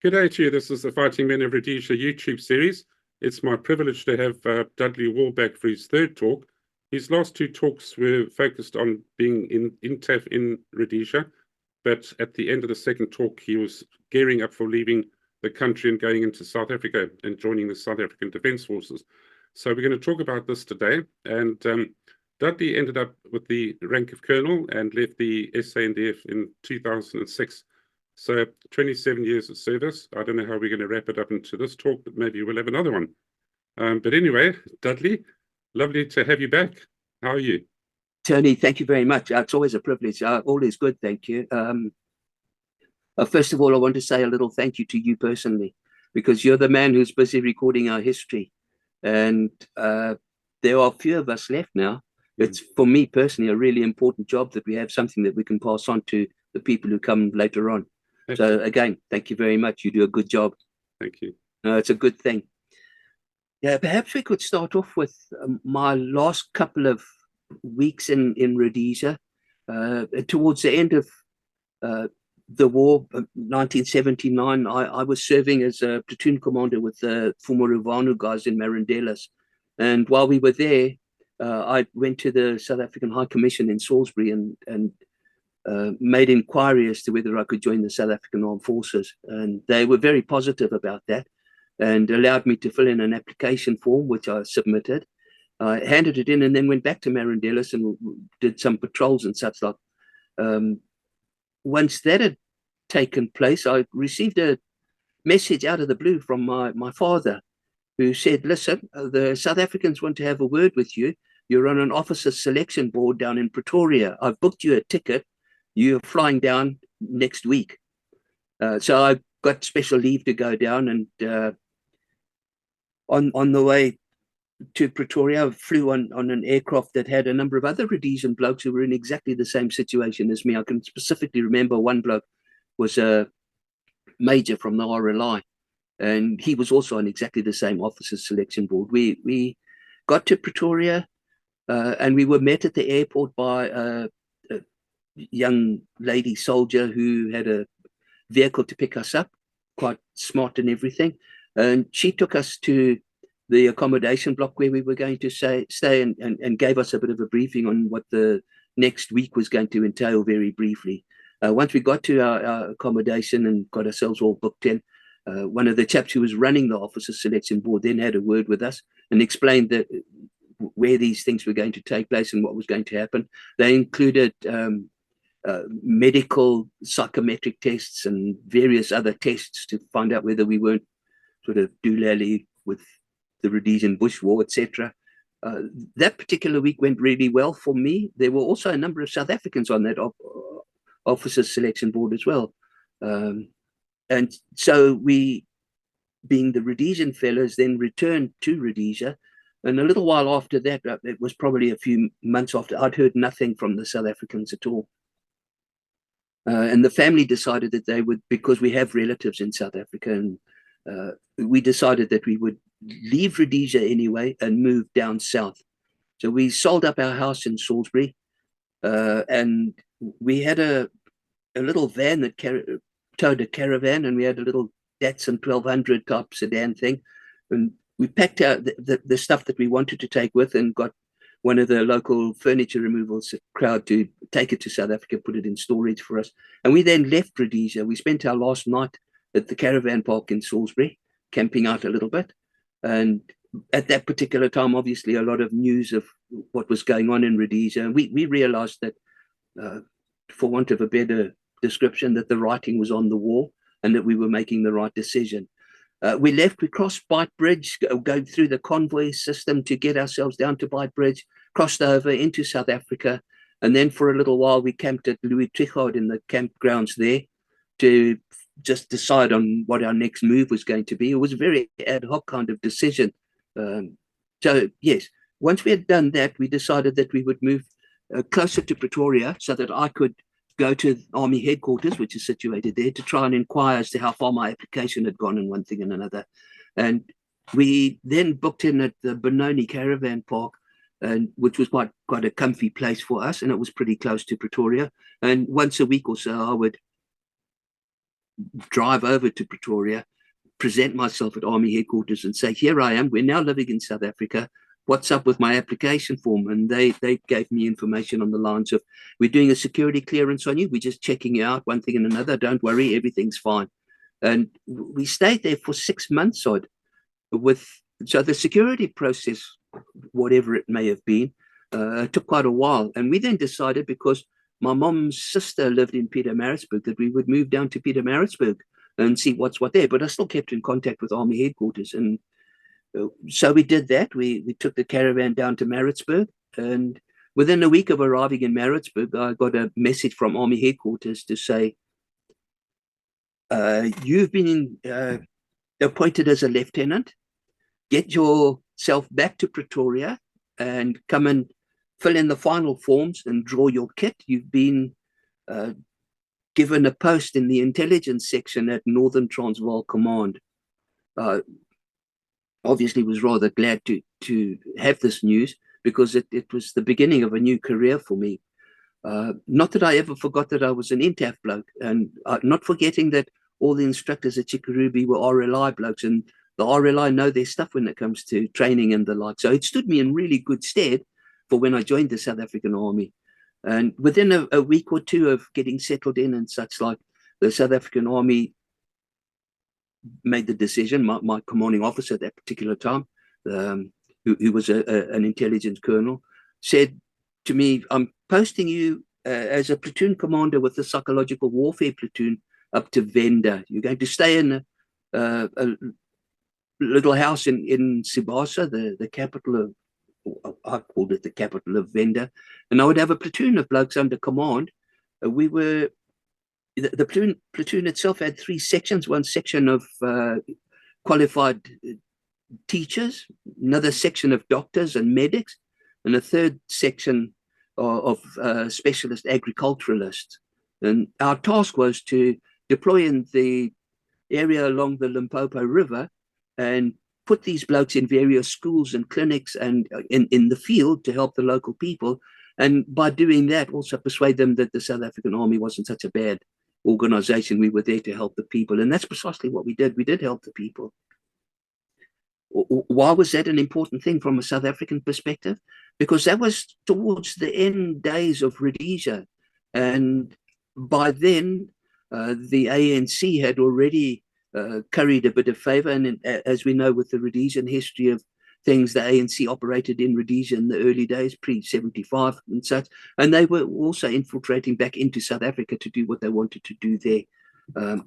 G'day to you. This is the Fighting Men of Rhodesia YouTube series. It's my privilege to have Dudley back for his third talk. His last two talks were focused on being in TAF in Rhodesia, but at the end of the second talk, he was gearing up for leaving the country and going into South Africa and joining the South African Defence Forces. So we're going to talk about this today. And Dudley ended up with the rank of colonel and left the SADF in 2006. So 27 years of service. I don't know how we're going to wrap it up into this talk, but maybe we'll have another one. But anyway, Dudley, lovely to have you back. How are you? Tony, thank you very much. It's always a privilege. All is good, thank you. First of all, I want to say a little thank you to you personally, because you're the man who's busy recording our history. And there are a few of us left now. It's, for me personally, a really important job that we have something that we can pass on to the people who come later on. So again, thank you very much. You do a good job. Thank you. It's a good thing. Yeah, perhaps we could start off with my last couple of weeks in Rhodesia. Towards the end of the war, 1979, I was serving as a platoon commander with the Fumoruvanu guys in Marandellas. And while we were there, I went to the South African High Commission in Salisbury and made inquiry as to whether I could join the South African Armed Forces. And they were very positive about that and allowed me to fill in an application form, which I submitted. I handed it in and then went back to Marandellas and did some patrols and such like. Once that had taken place, I received a message out of the blue from my father, who said, listen, the South Africans want to have a word with you. You're on an officer's selection board down in Pretoria. I've booked you a ticket. You're flying down next week. So I got special leave to go down, and on the way to Pretoria, I flew on an aircraft that had a number of other Rhodesian blokes who were in exactly the same situation as me. I can specifically remember one bloke was a major from the RLI, and he was also on exactly the same officers selection board. We got to Pretoria, and we were met at the airport by a young lady soldier who had a vehicle to pick us up, quite smart and everything. And she took us to the accommodation block where we were going to stay and gave us a bit of a briefing on what the next week was going to entail very briefly. Once we got to our accommodation and got ourselves all booked in, one of the chaps who was running the officer selection board then had a word with us and explained that where these things were going to take place and what was going to happen. They included medical psychometric tests and various other tests to find out whether we weren't sort of doolally with the Rhodesian Bush War, etc. That particular week went really well for me. There were also a number of South Africans on that officers selection board as well. And so we, being the Rhodesian fellows, then returned to Rhodesia. And a little while after that, it was probably a few months after, I'd heard nothing from the South Africans at all. And the family decided that they would, because we have relatives in South Africa, and we decided that we would leave Rhodesia anyway and move down south. So we sold up our house in Salisbury, and we had a little van that towed a caravan, and we had a little Datsun 1200 type sedan thing. And we packed out the stuff that we wanted to take with and got one of the local furniture removals crowd to take it to South Africa, put it in storage for us. And we then left Rhodesia. We spent our last night at the caravan park in Salisbury, camping out a little bit. And at that particular time, obviously, a lot of news of what was going on in Rhodesia. And we realized that, for want of a better description, that the writing was on the wall and that we were making the right decision. We crossed Bight Bridge, going through the convoy system to get ourselves down to Bight Bridge, crossed over into South Africa, and then for a little while we camped at Louis Trichardt in the campgrounds there to just decide on what our next move was going to be. It was a very ad hoc kind of decision. So yes, once we had done that, we decided that we would move closer to Pretoria so that I could go to Army headquarters, which is situated there, to try and inquire as to how far my application had gone and one thing and another. And we then booked in at the Benoni Caravan Park, which was quite a comfy place for us, and it was pretty close to Pretoria. And once a week or so, I would drive over to Pretoria, present myself at Army headquarters and say, here I am, we're now living in South Africa. What's up with my application form? And they gave me information on the lines of, we're doing a security clearance on you. We're just checking you out, one thing and another. Don't worry, everything's fine. And we stayed there for 6 months odd so the security process, whatever it may have been, took quite a while. And we then decided, because my mom's sister lived in Pietermaritzburg, that we would move down to Pietermaritzburg and see what's what there. But I still kept in contact with Army headquarters. And so we did that. We took the caravan down to Maritzburg. And within a week of arriving in Maritzburg, I got a message from Army headquarters to say, you've been appointed as a lieutenant. Get yourself back to Pretoria and come and fill in the final forms and draw your kit. You've been given a post in the intelligence section at Northern Transvaal Command. Obviously was rather glad to have this news, because it was the beginning of a new career for me. Not that I ever forgot that I was an INTAF bloke, and not forgetting that all the instructors at Chikurubi were RLI blokes, and the RLI know their stuff when it comes to training and the like. So it stood me in really good stead for when I joined the South African Army. And within a week or two of getting settled in and such like, the South African Army made the decision, my commanding officer at that particular time, who was an intelligence colonel, said to me, I'm posting you as a platoon commander with the psychological warfare platoon up to Venda. You're going to stay in a little house in Sibasa, the capital of, I called it the capital of Venda, and I would have a platoon of blokes under command. We were, the platoon itself had 3 sections, one section of qualified teachers, another section of doctors and medics, and a third section of specialist agriculturalists. And our task was to deploy in the area along the Limpopo River and put these blokes in various schools and clinics and in the field to help the local people. And by doing that, also persuade them that the South African Army wasn't such a bad organization. We were there to help the people. And that's precisely what we did. We did help the people. Why was that an important thing from a South African perspective? Because that was towards the end days of Rhodesia. And by then, the ANC had already curried a bit of favor. And as we know, with the Rhodesian history of things, the ANC operated in Rhodesia in the early days, pre-75 and such. And they were also infiltrating back into South Africa to do what they wanted to do there.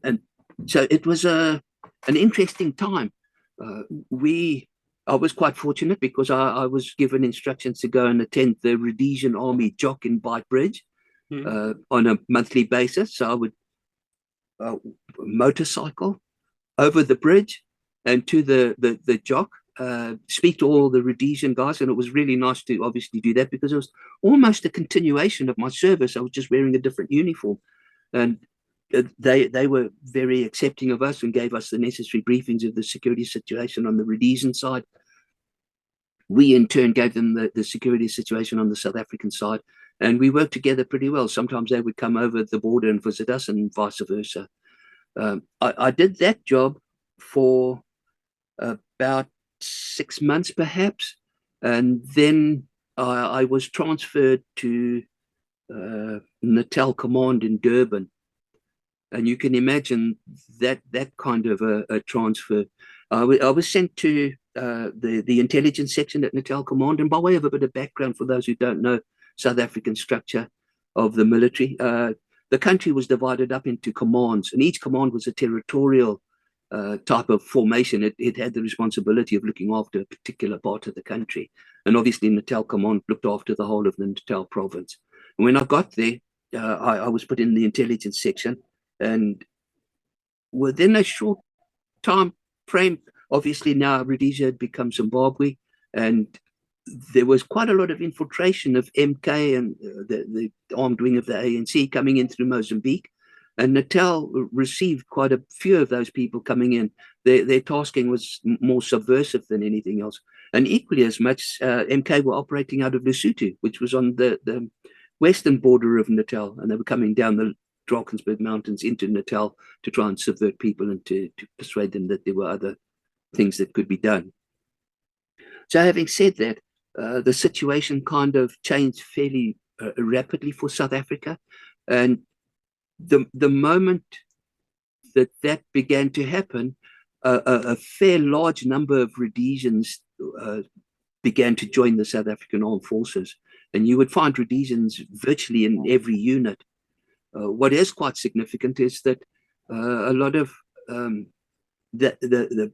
And so it was an interesting time. I was quite fortunate because I was given instructions to go and attend the Rhodesian Army Jock and Bite Bridge on a monthly basis. So I would motorcycle over the bridge and to the Jock, speak to all the Rhodesian guys. And it was really nice to obviously do that, because it was almost a continuation of my service. I was just wearing a different uniform. And they were very accepting of us and gave us the necessary briefings of the security situation on the Rhodesian side. We in turn gave them the security situation on the South African side, and we worked together pretty well. Sometimes they would come over the border and visit us, and vice versa. I did that job for about 6 months perhaps, and then I was transferred to Natal Command in Durban. And you can imagine that kind of a transfer. I was sent to the intelligence section at Natal Command. And by way of a bit of background for those who don't know South African structure of the military, the country was divided up into commands, and each command was a territorial type of formation. It had the responsibility of looking after a particular part of the country. And obviously Natal Command looked after the whole of the Natal province. And when I got there, I was put in the intelligence section. And within a short time frame, obviously now Rhodesia had become Zimbabwe, and there was quite a lot of infiltration of MK and the armed wing of the ANC coming in through Mozambique. And Natal received quite a few of those people coming in. Their tasking was more subversive than anything else. And equally as much, MK were operating out of Lesotho, which was on the western border of Natal, and they were coming down Drakensberg Mountains into Natal to try and subvert people and to persuade them that there were other things that could be done. So having said that, the situation kind of changed fairly rapidly for South Africa. And the moment that began to happen, a fair large number of Rhodesians began to join the South African Armed Forces. And you would find Rhodesians virtually in every unit. What is quite significant is that a lot of the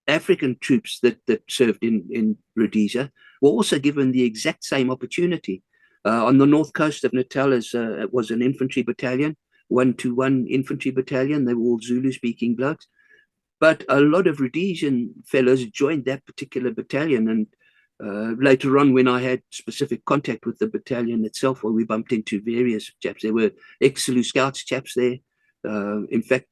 African troops that served in Rhodesia were also given the exact same opportunity. On the north coast of Natal was an infantry battalion, 121 infantry battalion. They were all Zulu-speaking blokes. But a lot of Rhodesian fellows joined that particular battalion. And later on, when I had specific contact with the battalion itself, well, we bumped into various chaps. There were ex-Zulu Scouts chaps there. In fact,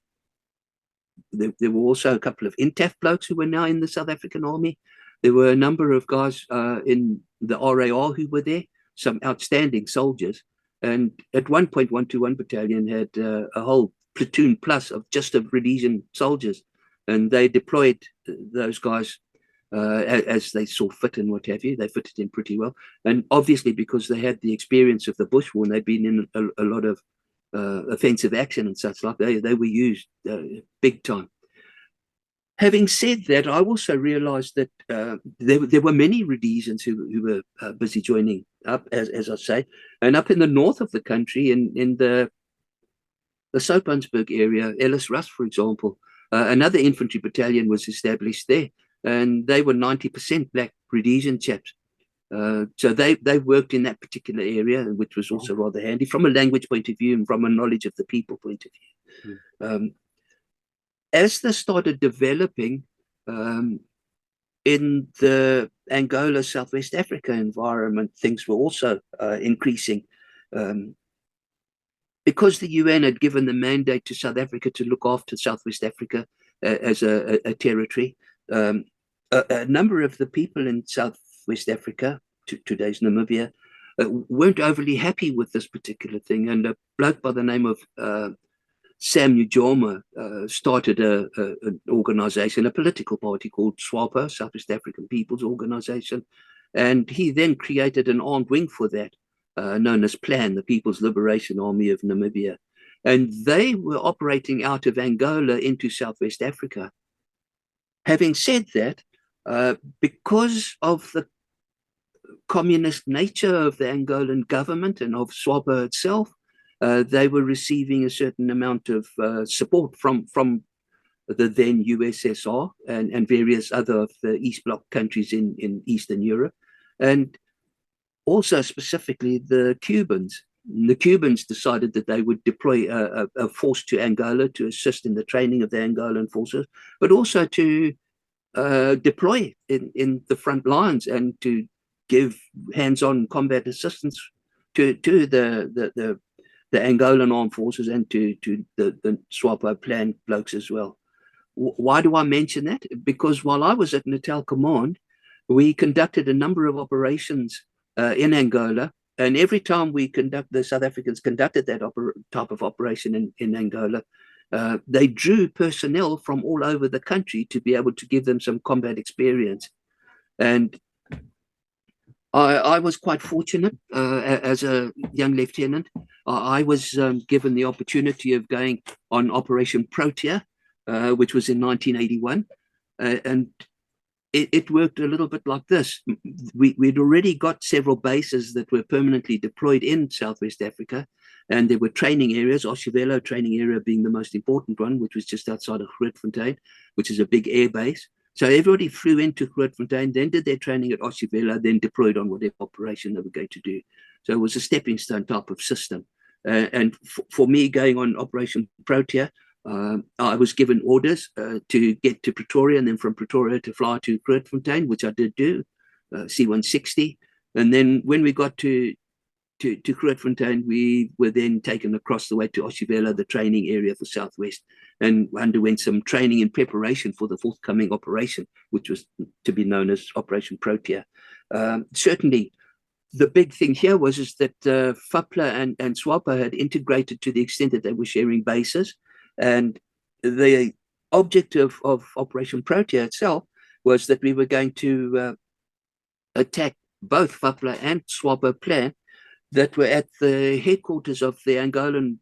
there were also a couple of INTAF blokes who were now in the South African Army. There were a number of guys in the RAR who were there, some outstanding soldiers. And at one point, 121 Battalion had a whole platoon plus of just of Rhodesian soldiers. And they deployed those guys as they saw fit and what have you. They fitted in pretty well. And obviously, because they had the experience of the Bush War and they'd been in a lot of offensive action and such like, they were used big time. Having said that, I also realized that there were many Rhodesians who were busy joining up, as I say, and up in the north of the country, in the Soutpansberg area, Ellis Russ, for example, another infantry battalion was established there, and they were 90% black Rhodesian chaps. So they worked in that particular area, which was also rather handy from a language point of view and from a knowledge of the people point of view. As this started developing in the Angola, Southwest Africa environment, things were also increasing. Because the UN had given the mandate to South Africa to look after Southwest Africa as a territory, a number of the people in Southwest Africa, today's Namibia, weren't overly happy with this particular thing. And a bloke by the name of Sam Nujoma started an organization, a political party called SWAPO, Southwest African People's Organization. And he then created an armed wing for that, known as PLAN, the People's Liberation Army of Namibia. And they were operating out of Angola into Southwest Africa. Having said that, because of the communist nature of the Angolan government and of SWAPO itself, they were receiving a certain amount of support from the then USSR and various other of the East Bloc countries in Eastern Europe, and also specifically the Cubans. The Cubans decided that they would deploy a force to Angola to assist in the training of the Angolan forces, but also to deploy in the front lines and to give hands-on combat assistance to the Angolan armed forces and to the SWAPO PLAN blokes as well. Why do I mention that? Because while I was at Natal Command, we conducted a number of operations in Angola, and every time the South Africans conducted that type of operation in Angola, they drew personnel from all over the country to be able to give them some combat experience. And I was quite fortunate as a young lieutenant. I was given the opportunity of going on Operation Protea, which was in 1981. And it worked a little bit like this. We'd already got several bases that were permanently deployed in Southwest Africa. And there were training areas, Oshivelo training area being the most important one, which was just outside of Grootfontein, which is a big air base. So everybody flew into Grootfontein, then did their training at Oshivelo, then deployed on whatever operation they were going to do. So it was a stepping stone type of system. And for me, going on Operation Protea, I was given orders to get to Pretoria, and then from Pretoria to fly to Grootfontein, which I did do, C-160. And then when we got to Grootfontein, we were then taken across the way to Oshivelo, the training area for Southwest, and underwent some training in preparation for the forthcoming operation, which was to be known as Operation Protea. Certainly, the big thing here is that FAPLA and SWAPO had integrated to the extent that they were sharing bases. And the objective of Operation Protea itself was that we were going to attack both FAPLA and SWAPO plan that were at the headquarters of the Angolan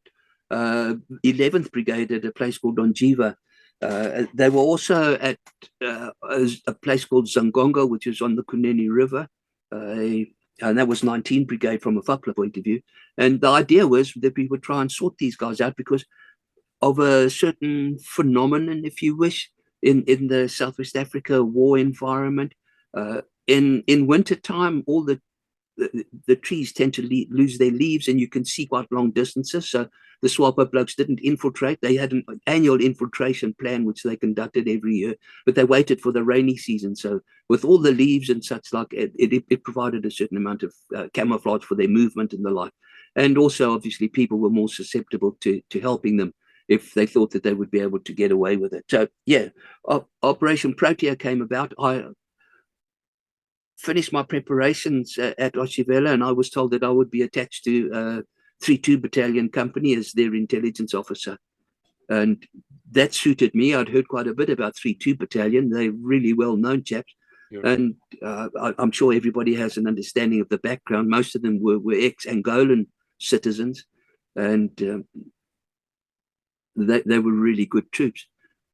11th Brigade at a place called Onjiva. They were also at a place called Zangongo, which is on the Kunene River, and that was 19th Brigade from a FAPLA point of view. And the idea was that we would try and sort these guys out because of a certain phenomenon, if you wish, in the Southwest Africa war environment. In winter time, all the trees tend to lose their leaves, and you can see quite long distances. So the SWAPO blokes didn't infiltrate. They had an annual infiltration plan, which they conducted every year, but they waited for the rainy season. So with all the leaves and such like, it provided a certain amount of camouflage for their movement and the like. And also, obviously, people were more susceptible to helping them if they thought that they would be able to get away with it. So, yeah, Operation Protea came about. I finished my preparations at Oshivela, and I was told that I would be attached to 3-2 Battalion Company as their intelligence officer. And that suited me. I'd heard quite a bit about 3-2 Battalion. They're really well-known chaps. Yeah. And I'm sure everybody has an understanding of the background. Most of them were ex-Angolan citizens, and they were really good troops.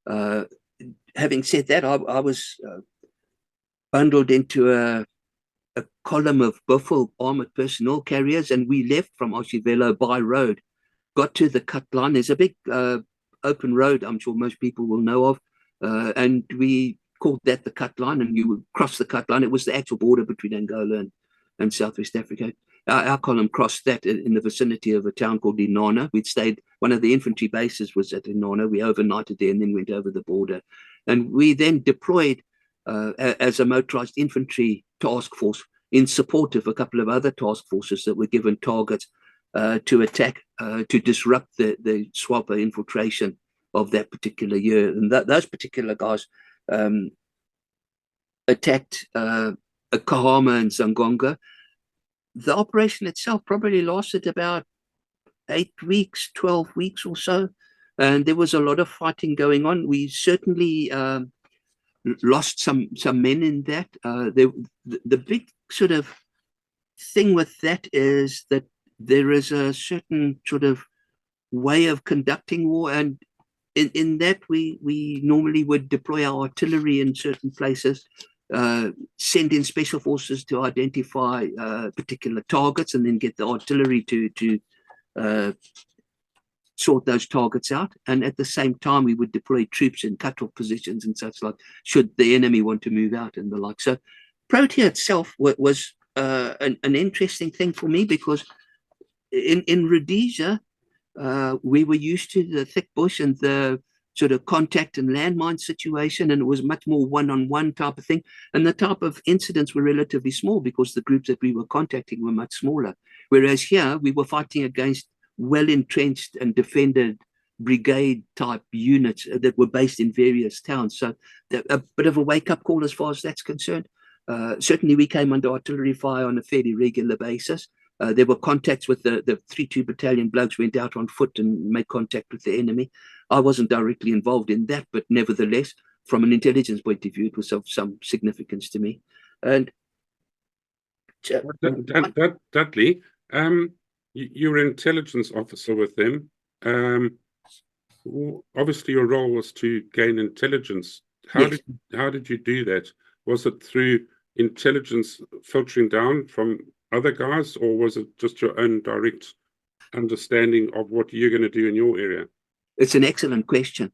Having said that, I was bundled into a column of Buffalo armored personnel carriers, and we left from Oshivelo by road, got to the cut line. There's a big open road, I'm sure most people will know of, and we called that the cut line, and you would cross the cut line. It was the actual border between Angola and Southwest Africa. Our column crossed that in the vicinity of a town called Inana. We'd stayed, one of the infantry bases was at Inana. We overnighted there and then went over the border. And we then deployed as a motorized infantry task force in support of a couple of other task forces that were given targets to attack, to disrupt the SWAPO infiltration of that particular year. And those particular guys attacked Kahama and Zangonga. The operation itself probably lasted about 8 weeks, 12 weeks or so. And there was a lot of fighting going on. We certainly lost some men in that. The big sort of thing with that is that there is a certain sort of way of conducting war, and in that we normally would deploy our artillery in certain places, send in special forces to identify particular targets, and then get the artillery to sort those targets out. And at the same time, we would deploy troops in cut-off positions and such like, should the enemy want to move out and the like. So Protea itself was an interesting thing for me, because in Rhodesia, we were used to the thick bush and the sort of contact and landmine situation, and it was much more one-on-one type of thing. And the type of incidents were relatively small because the groups that we were contacting were much smaller. Whereas here, we were fighting against well-entrenched and defended brigade-type units that were based in various towns. So a bit of a wake-up call as far as that's concerned. Certainly, we came under artillery fire on a fairly regular basis. There were contacts with the 3-2 Battalion blokes, went out on foot and made contact with the enemy. I wasn't directly involved in that, but nevertheless, from an intelligence point of view, it was of some significance to me. And Dudley, you're an intelligence officer with them. Obviously, your role was to gain intelligence. How did you do that? Was it through intelligence filtering down from other guys, or was it just your own direct understanding of what you're going to do in your area? It's an excellent question.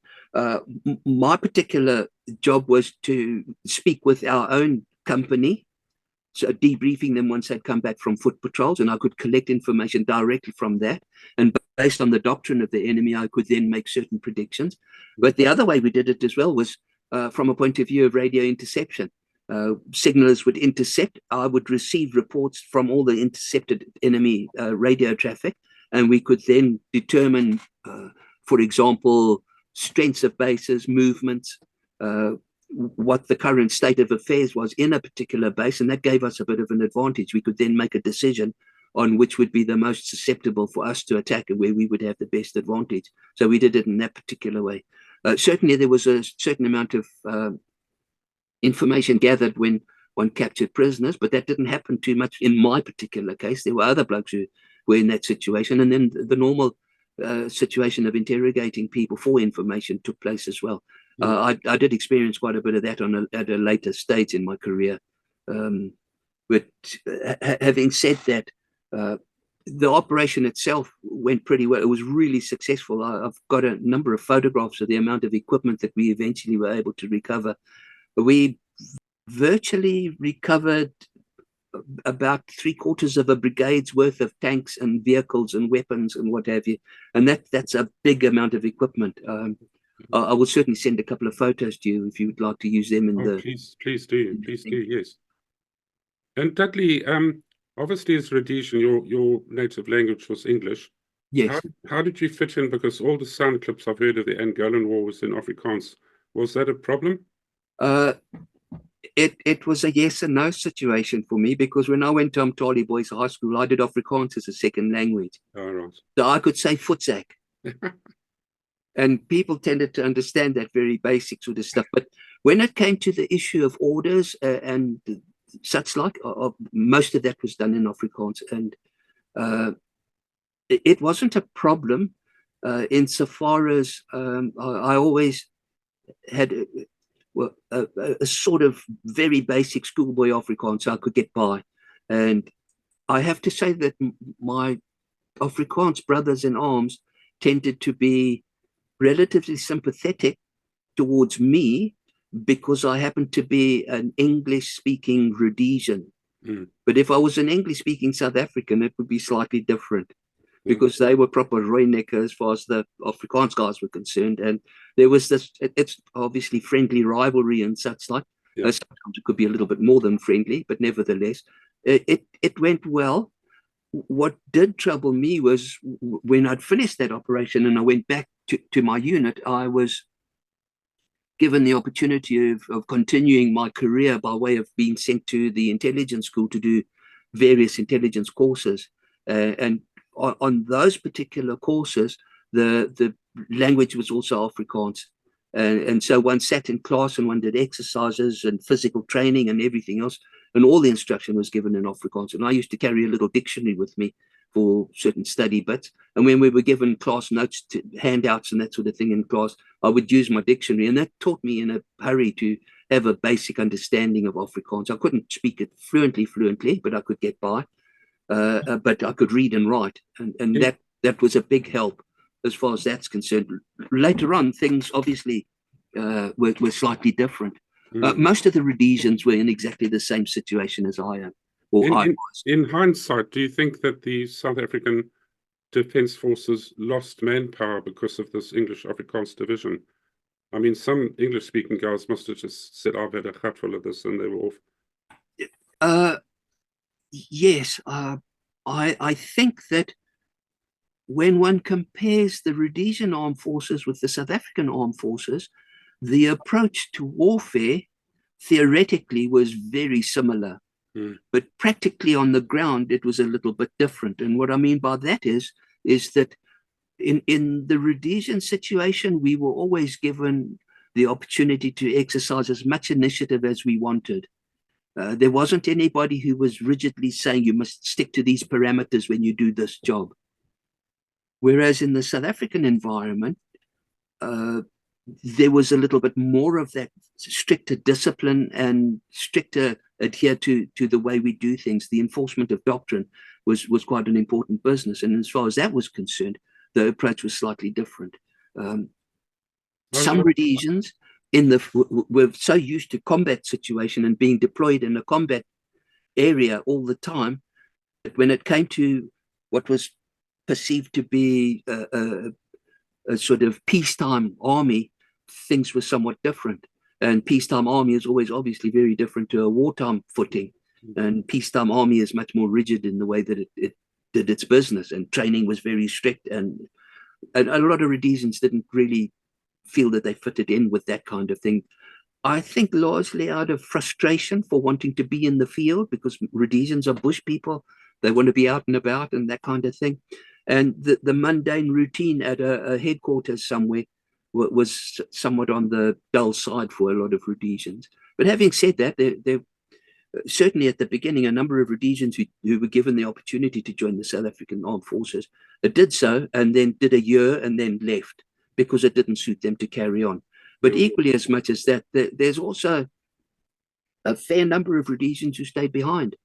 My particular job was to speak with our own company, so debriefing them once they'd come back from foot patrols, and I could collect information directly from that. And based on the doctrine of the enemy, I could then make certain predictions. But the other way we did it as well was from a point of view of radio interception. Signalers would intercept. I would receive reports from all the intercepted enemy radio traffic, and we could then determine, for example, strengths of bases, movements, what the current state of affairs was in a particular base, and that gave us a bit of an advantage. We could then make a decision on which would be the most susceptible for us to attack and where we would have the best advantage. So we did it in that particular way. Certainly, there was a certain amount of information gathered when one captured prisoners, but that didn't happen too much in my particular case. There were other blokes who were in that situation, and then the normal situation of interrogating people for information took place as well. I did experience quite a bit of that at a later stage in my career. But having said that, the operation itself went pretty well. It was really successful. I've got a number of photographs of the amount of equipment that we eventually were able to recover. We virtually recovered about 3/4 of a brigade's worth of tanks and vehicles and weapons and what have you. And that's a big amount of equipment. I will certainly send a couple of photos to you if you would like to use them in the... Please do, yes. And Dudley, obviously as Rhodesian, your native language was English. Yes. How did you fit in? Because all the sound clips I've heard of the Angolan war was in Afrikaans. Was that a problem? It was a yes and no situation for me, because when I went to Mtali Boys High School, I did Afrikaans as a second language. Oh, right. So I could say futsak. And people tended to understand that very basic sort of stuff. But when it came to the issue of orders and such like, most of that was done in Afrikaans. And it wasn't a problem insofar as I always had a sort of very basic schoolboy Afrikaans, so I could get by. And I have to say that my Afrikaans brothers in arms tended to be relatively sympathetic towards me because I happened to be an English-speaking Rhodesian. But if I was an English-speaking South African, it would be slightly different, because they were proper Rooinekke as far as the Afrikaans guys were concerned. And there was this, it's obviously friendly rivalry and such like. Sometimes it could be a little bit more than friendly, but nevertheless, it went well. What did trouble me was when I'd finished that operation and I went back to my unit, I was given the opportunity of continuing my career by way of being sent to the intelligence school to do various intelligence courses. And on those particular courses, the language was also Afrikaans. And so one sat in class and one did exercises and physical training and everything else. And all the instruction was given in Afrikaans. And I used to carry a little dictionary with me for certain study bits. And when we were given class notes, handouts and that sort of thing in class, I would use my dictionary. And that taught me in a hurry to have a basic understanding of Afrikaans. I couldn't speak it fluently, but I could get by. But I could read and write. And that was a big help as far as that's concerned. Later on, things obviously were slightly different. Most of the Rhodesians were in exactly the same situation as I am, or I was. In hindsight, do you think that the South African Defence Forces lost manpower because of this English Afrikaans division? I mean, some English-speaking guys must have just said, I've had a hatful of this, and they were off. Yes, I think that when one compares the Rhodesian armed forces with the South African armed forces, the approach to warfare theoretically was very similar, but practically on the ground it was a little bit different. And what I mean by that is that in the Rhodesian situation, we were always given the opportunity to exercise as much initiative as we wanted. There wasn't anybody who was rigidly saying you must stick to these parameters when you do this job. Whereas in the South African environment, there was a little bit more of that stricter discipline and stricter adhere to the way we do things. The enforcement of doctrine was quite an important business. And as far as that was concerned, the approach was slightly different. Some Rhodesians were so used to combat situation and being deployed in a combat area all the time that when it came to what was perceived to be a sort of peacetime army, things were somewhat different. And peacetime army is always obviously very different to a wartime footing. And peacetime army is much more rigid in the way that it did its business, and training was very strict. And a lot of Rhodesians didn't really feel that they fitted in with that kind of thing. I think largely out of frustration for wanting to be in the field, because Rhodesians are bush people. They want to be out and about and that kind of thing. And the mundane routine at a headquarters somewhere was somewhat on the dull side for a lot of Rhodesians. But having said that, there certainly at the beginning, a number of Rhodesians who were given the opportunity to join the South African Armed Forces did so, and then did a year and then left because it didn't suit them to carry on. But equally as much as that, there's also a fair number of Rhodesians who stayed behind.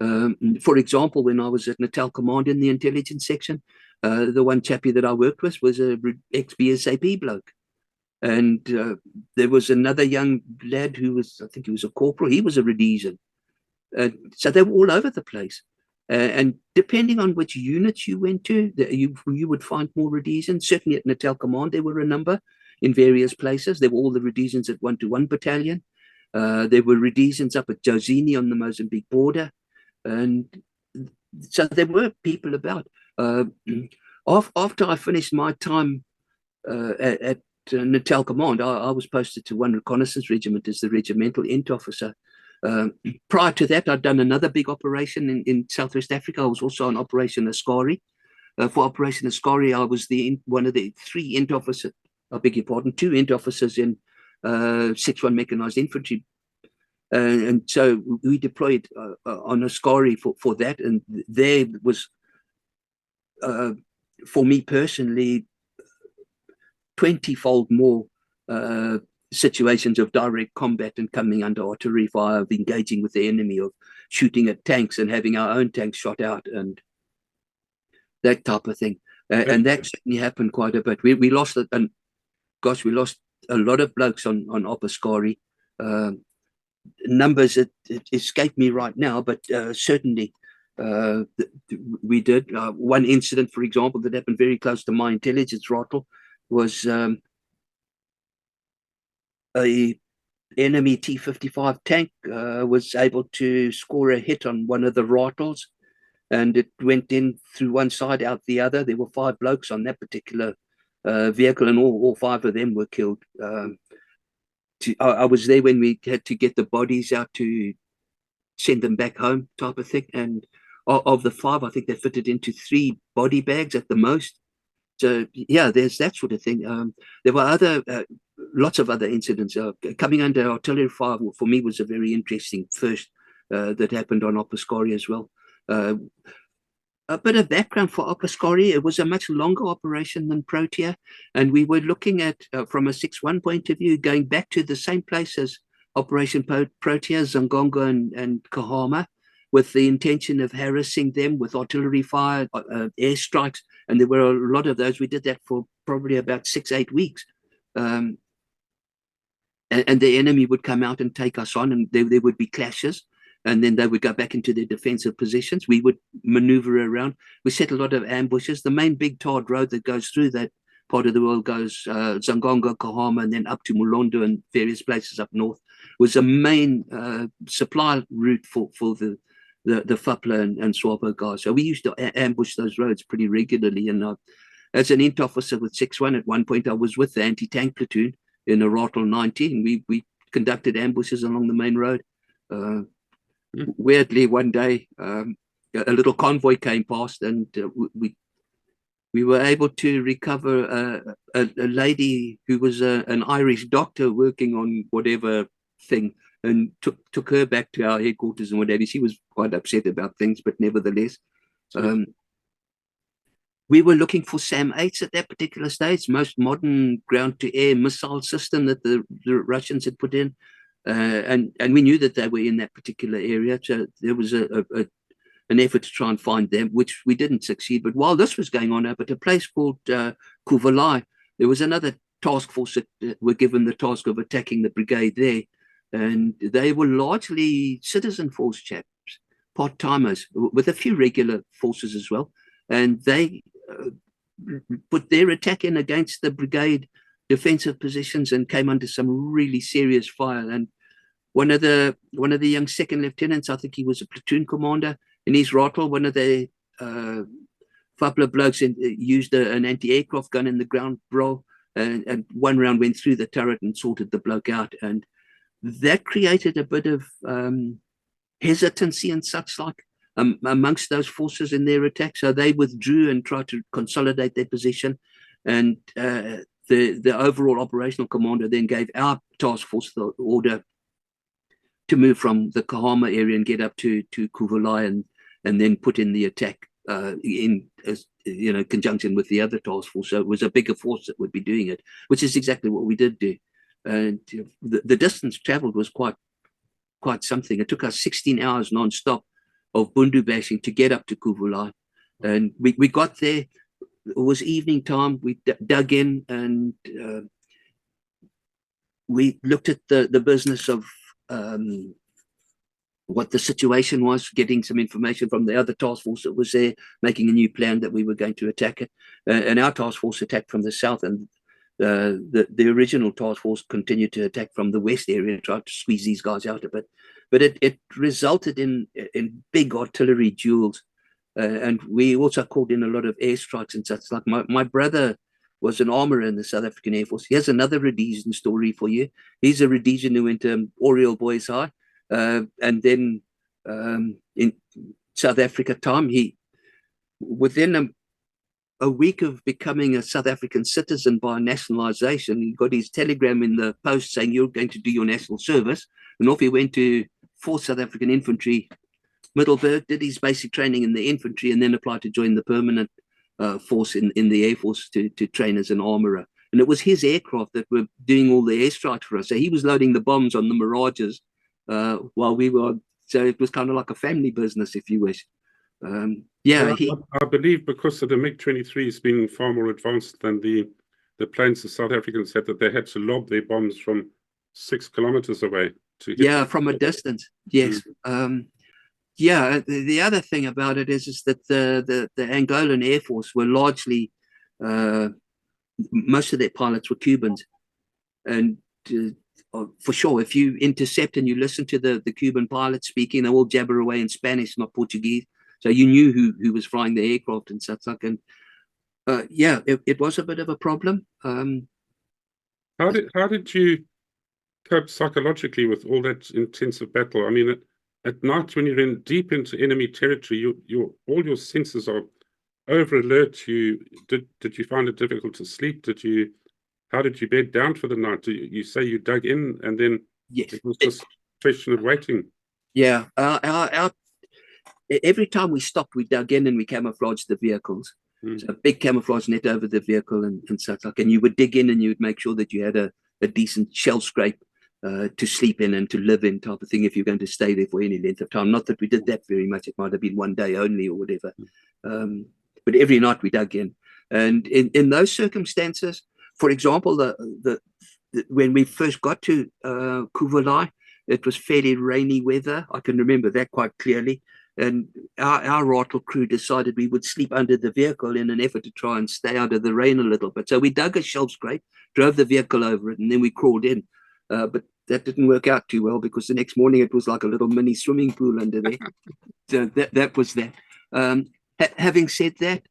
For example, when I was at Natal Command in the intelligence section, the one chappie that I worked with was a ex-BSAP bloke. And there was another young lad who was, I think he was a corporal, he was a Rhodesian. So they were all over the place. And depending on which units you went to, you would find more Rhodesians. Certainly at Natal Command, there were a number in various places. There were all the Rhodesians at 121 Battalion. There were Rhodesians up at Jozini on the Mozambique border. And so there were people about. After I finished my time at Natal Command, I was posted to 1 Reconnaissance Regiment as the regimental ent officer. Prior to that, I'd done another big operation in Southwest Africa. I was also on Operation Askari. For Operation Askari, I was one of the 3 ent officers, I beg your pardon, 2 ent officers in 6-1 Mechanized Infantry. And so we deployed on Askari for that. And there was, for me personally, 20-fold more situations of direct combat and coming under artillery fire, of engaging with the enemy, of shooting at tanks and having our own tanks shot out and that type of thing. And that certainly happened quite a bit. We lost it, and gosh, we lost a lot of blokes on Askari. Numbers it escape me right now, but certainly we did. One incident, for example, that happened very close to my intelligence rattle was a enemy T-55 tank was able to score a hit on one of the rattles, and it went in through one side, out the other. There were 5 blokes on that particular vehicle, and all 5 of them were killed. I was there when we had to get the bodies out to send them back home, type of thing. And of the 5, I think they fitted into 3 body bags at the most. So yeah, there's that sort of thing. There were lots of other incidents. Coming under artillery fire for me was a very interesting first that happened on Askari as well. A bit of background for Askari: it was a much longer operation than Protea, and we were looking at, from a 6-1 point of view, going back to the same place as Operation Protea, Zangongo and Kahama, with the intention of harassing them with artillery fire, airstrikes, and there were a lot of those. We did that for probably about 6-8 weeks. And the enemy would come out and take us on, and there would be clashes, and then they would go back into their defensive positions. We would maneuver around. We set a lot of ambushes. The main big tarred road that goes through that part of the world goes Zangongo, Kahama, and then up to Mulondo and various places up north, was a main supply route for the Fapla and Swapo guys. So we used to ambush those roads pretty regularly. And as an ent officer with 6-1, at one point I was with the anti-tank platoon in a Rattle 90, and we conducted ambushes along the main road. Weirdly, one day a little convoy came past, and we were able to recover a lady who was an Irish doctor working on whatever thing, and took her back to our headquarters and whatever. She was quite upset about things, but nevertheless, we were looking for SAM-8s at that particular stage, most modern ground-to-air missile system that the Russians had put in. And we knew that they were in that particular area. So there was an effort to try and find them, which we didn't succeed. But while this was going on up at a place called Kuvalai, there was another task force that were given the task of attacking the brigade there. And they were largely citizen force chaps, part-timers, with a few regular forces as well. And they put their attack in against the brigade defensive positions and came under some really serious fire. And one of the young second lieutenants, I think he was a platoon commander, in his rattle, one of the Fapla blokes used an anti-aircraft gun in the ground roll, and one round went through the turret and sorted the bloke out. And that created a bit of hesitancy and such like amongst those forces in their attack. So they withdrew and tried to consolidate their position. And the overall operational commander then gave our task force the order to move from the Kahama area and get up to Kuvulai and then put in the attack in conjunction with the other task force. So it was a bigger force that would be doing it, which is exactly what we did do. And the distance traveled was quite something. It took us 16 hours non-stop of bundu bashing to get up to Kuvulai. And we got there. It was evening time. We dug in and we looked at the business of what the situation was, getting some information from the other task force that was there, making a new plan that we were going to attack it. And our task force attacked from the south, and the original task force continued to attack from the west area and tried to squeeze these guys out a bit. But it resulted in big artillery duels. And we also called in a lot of airstrikes and such. Like my brother was an armorer in the South African Air Force. He has another Rhodesian story for you. He's a Rhodesian who went to Oriole Boys High. And then in South Africa time, he, within a week of becoming a South African citizen by nationalization, he got his telegram in the post saying, "You're going to do your national service." And off he went to 4th South African Infantry, Middelburg, did his basic training in the infantry, and then applied to join the permanent force in the Air Force to train as an armorer. And it was his aircraft that were doing all the airstrikes for us. So he was loading the bombs on the Mirages while we were. So it was kind of like a family business, if you wish. I believe because of the MiG-23s being far more advanced than the planes the South Africans had, that they had to lob their bombs from 6 kilometers away to hit from a distance. Yes. The other thing about it is that the Angolan Air Force were largely, most of their pilots were Cubans. And for sure, if you intercept and you listen to the Cuban pilots speaking, they all jabber away in Spanish, not Portuguese. So you knew who was flying the aircraft and such like. And it was a bit of a problem. How did you cope psychologically with all that intensive battle? I mean, at night when you're in deep into enemy territory, all your senses are over alert. Did you find it difficult to sleep? How did you bed down for the night? You say you dug in and then it was just a question of waiting? Yeah, every time we stopped, we dug in and we camouflaged the vehicles. So a big camouflage net over the vehicle and such like. And you would dig in and you would make sure that you had a decent shell scrape to sleep in and to live in, type of thing, if you're going to stay there for any length of time. Not that we did that very much. It might have been one day only or whatever. But every night we dug in. And in those circumstances, for example, when we first got to Kuvulai, it was fairly rainy weather. I can remember that quite clearly. And our RATL crew decided we would sleep under the vehicle in an effort to try and stay out of the rain a little bit. So we dug a shell scrape, drove the vehicle over it, and then we crawled in. But that didn't work out too well because the next morning it was like a little mini swimming pool under there. So that was that. Having said that,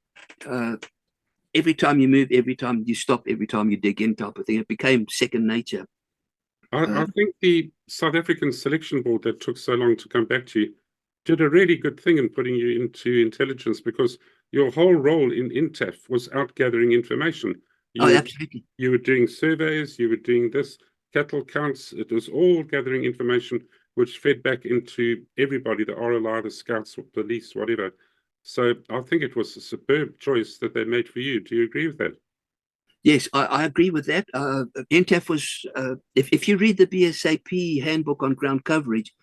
every time you move, every time you stop, every time you dig in, type of thing, it became second nature. I think the South African selection board that took so long to come back to you did a really good thing in putting you into intelligence, because your whole role in INTAF was out gathering information. Absolutely. You were doing surveys, you were doing this, cattle counts. It was all gathering information which fed back into everybody, the RLI, the scouts, police, whatever. So I think it was a superb choice that they made for you. Do you agree with that? Yes, I agree with that. INTAF was, if you read the BSAP handbook on ground coverage,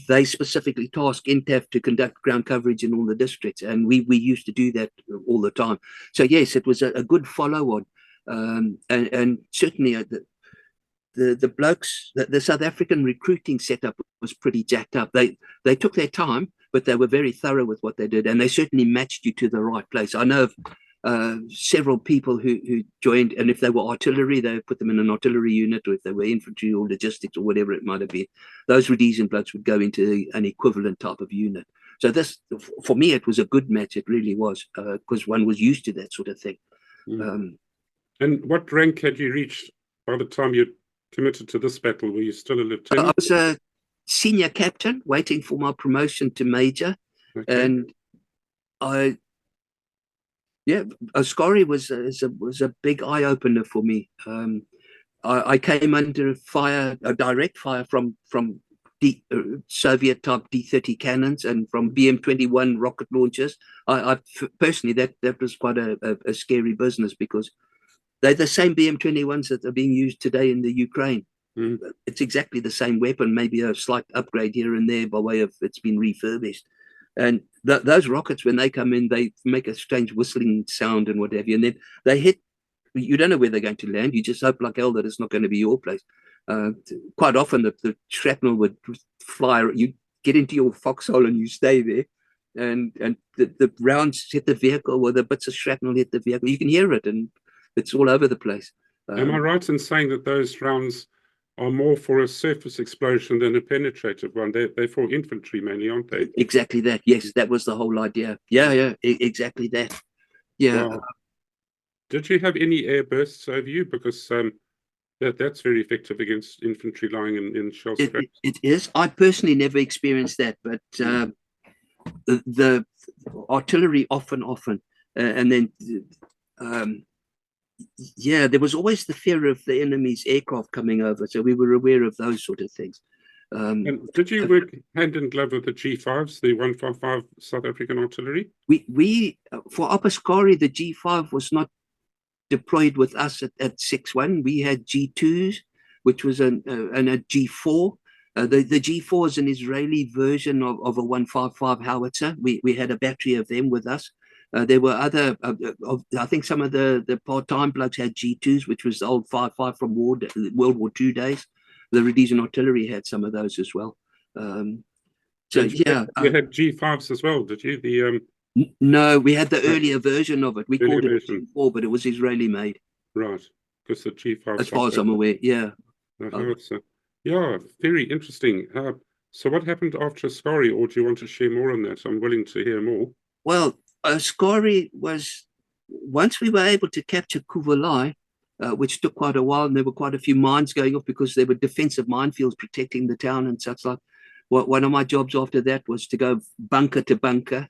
they specifically task INTAF to conduct ground coverage in all the districts, and we used to do that all the time. So yes, it was a good follow-on, and certainly the blokes, the South African recruiting setup was pretty jacked up. They took their time, but they were very thorough with what they did, and they certainly matched you to the right place. I know of several people who joined, and if they were artillery, they put them in an artillery unit, or if they were infantry or logistics or whatever it might have been, those Rhodesian blokes would go into an equivalent type of unit. So this, for me, it was a good match. It really was, because one was used to that sort of thing. And what rank had you reached by the time you committed to this battle? Were you still a I lieutenant? was a senior captain waiting for my promotion to major. Okay. And Askari was a big eye opener for me. I came under fire, a direct fire from Soviet type D-30 cannons and from BM-21 rocket launchers. Personally, that was quite a scary business, because they're the same BM-21s that are being used today in the Ukraine. Mm. It's exactly the same weapon, maybe a slight upgrade here and there by way of it's been refurbished. And those rockets, when they come in, they make a strange whistling sound and what have you. And then they hit, you don't know where they're going to land. You just hope like hell that it's not going to be your place. Quite often the shrapnel would fly, you get into your foxhole and you stay there. And the rounds hit the vehicle, or the bits of shrapnel hit the vehicle. You can hear it, and it's all over the place. Am I right in saying that those rounds are more for a surface explosion than a penetrative one? They're for infantry mainly, aren't they? Exactly that. Yes, that was the whole idea. Yeah, exactly that. Yeah. Wow. Did you have any air bursts over you? Because that's very effective against infantry lying in shell scrapes. It is. I personally never experienced that, but the artillery often, and then there was always the fear of the enemy's aircraft coming over, so we were aware of those sort of things. And did you work hand in glove with the G5s, the 155 South African artillery? We for Askari, the G5 was not deployed with us at 6-1. We had G2s, which was a G4. The G4 is an Israeli version of a 155 howitzer. We had a battery of them with us. There were other, I think some of the part-time blokes had G2s, which was the old 5.5 from World War II days. The Rhodesian artillery had some of those as well. You had G5s as well, did you? No, we had the earlier version of it. We called it G4, but it was Israeli made. Right, because the G5. As far as I'm aware, yeah. Yeah, very interesting. So what happened after Askari, or do you want to share more on that? I'm willing to hear more. Well, Askari was, once we were able to capture Kuvalai, which took quite a while, and there were quite a few mines going off because there were defensive minefields protecting the town and such like. One of my jobs after that was to go bunker to bunker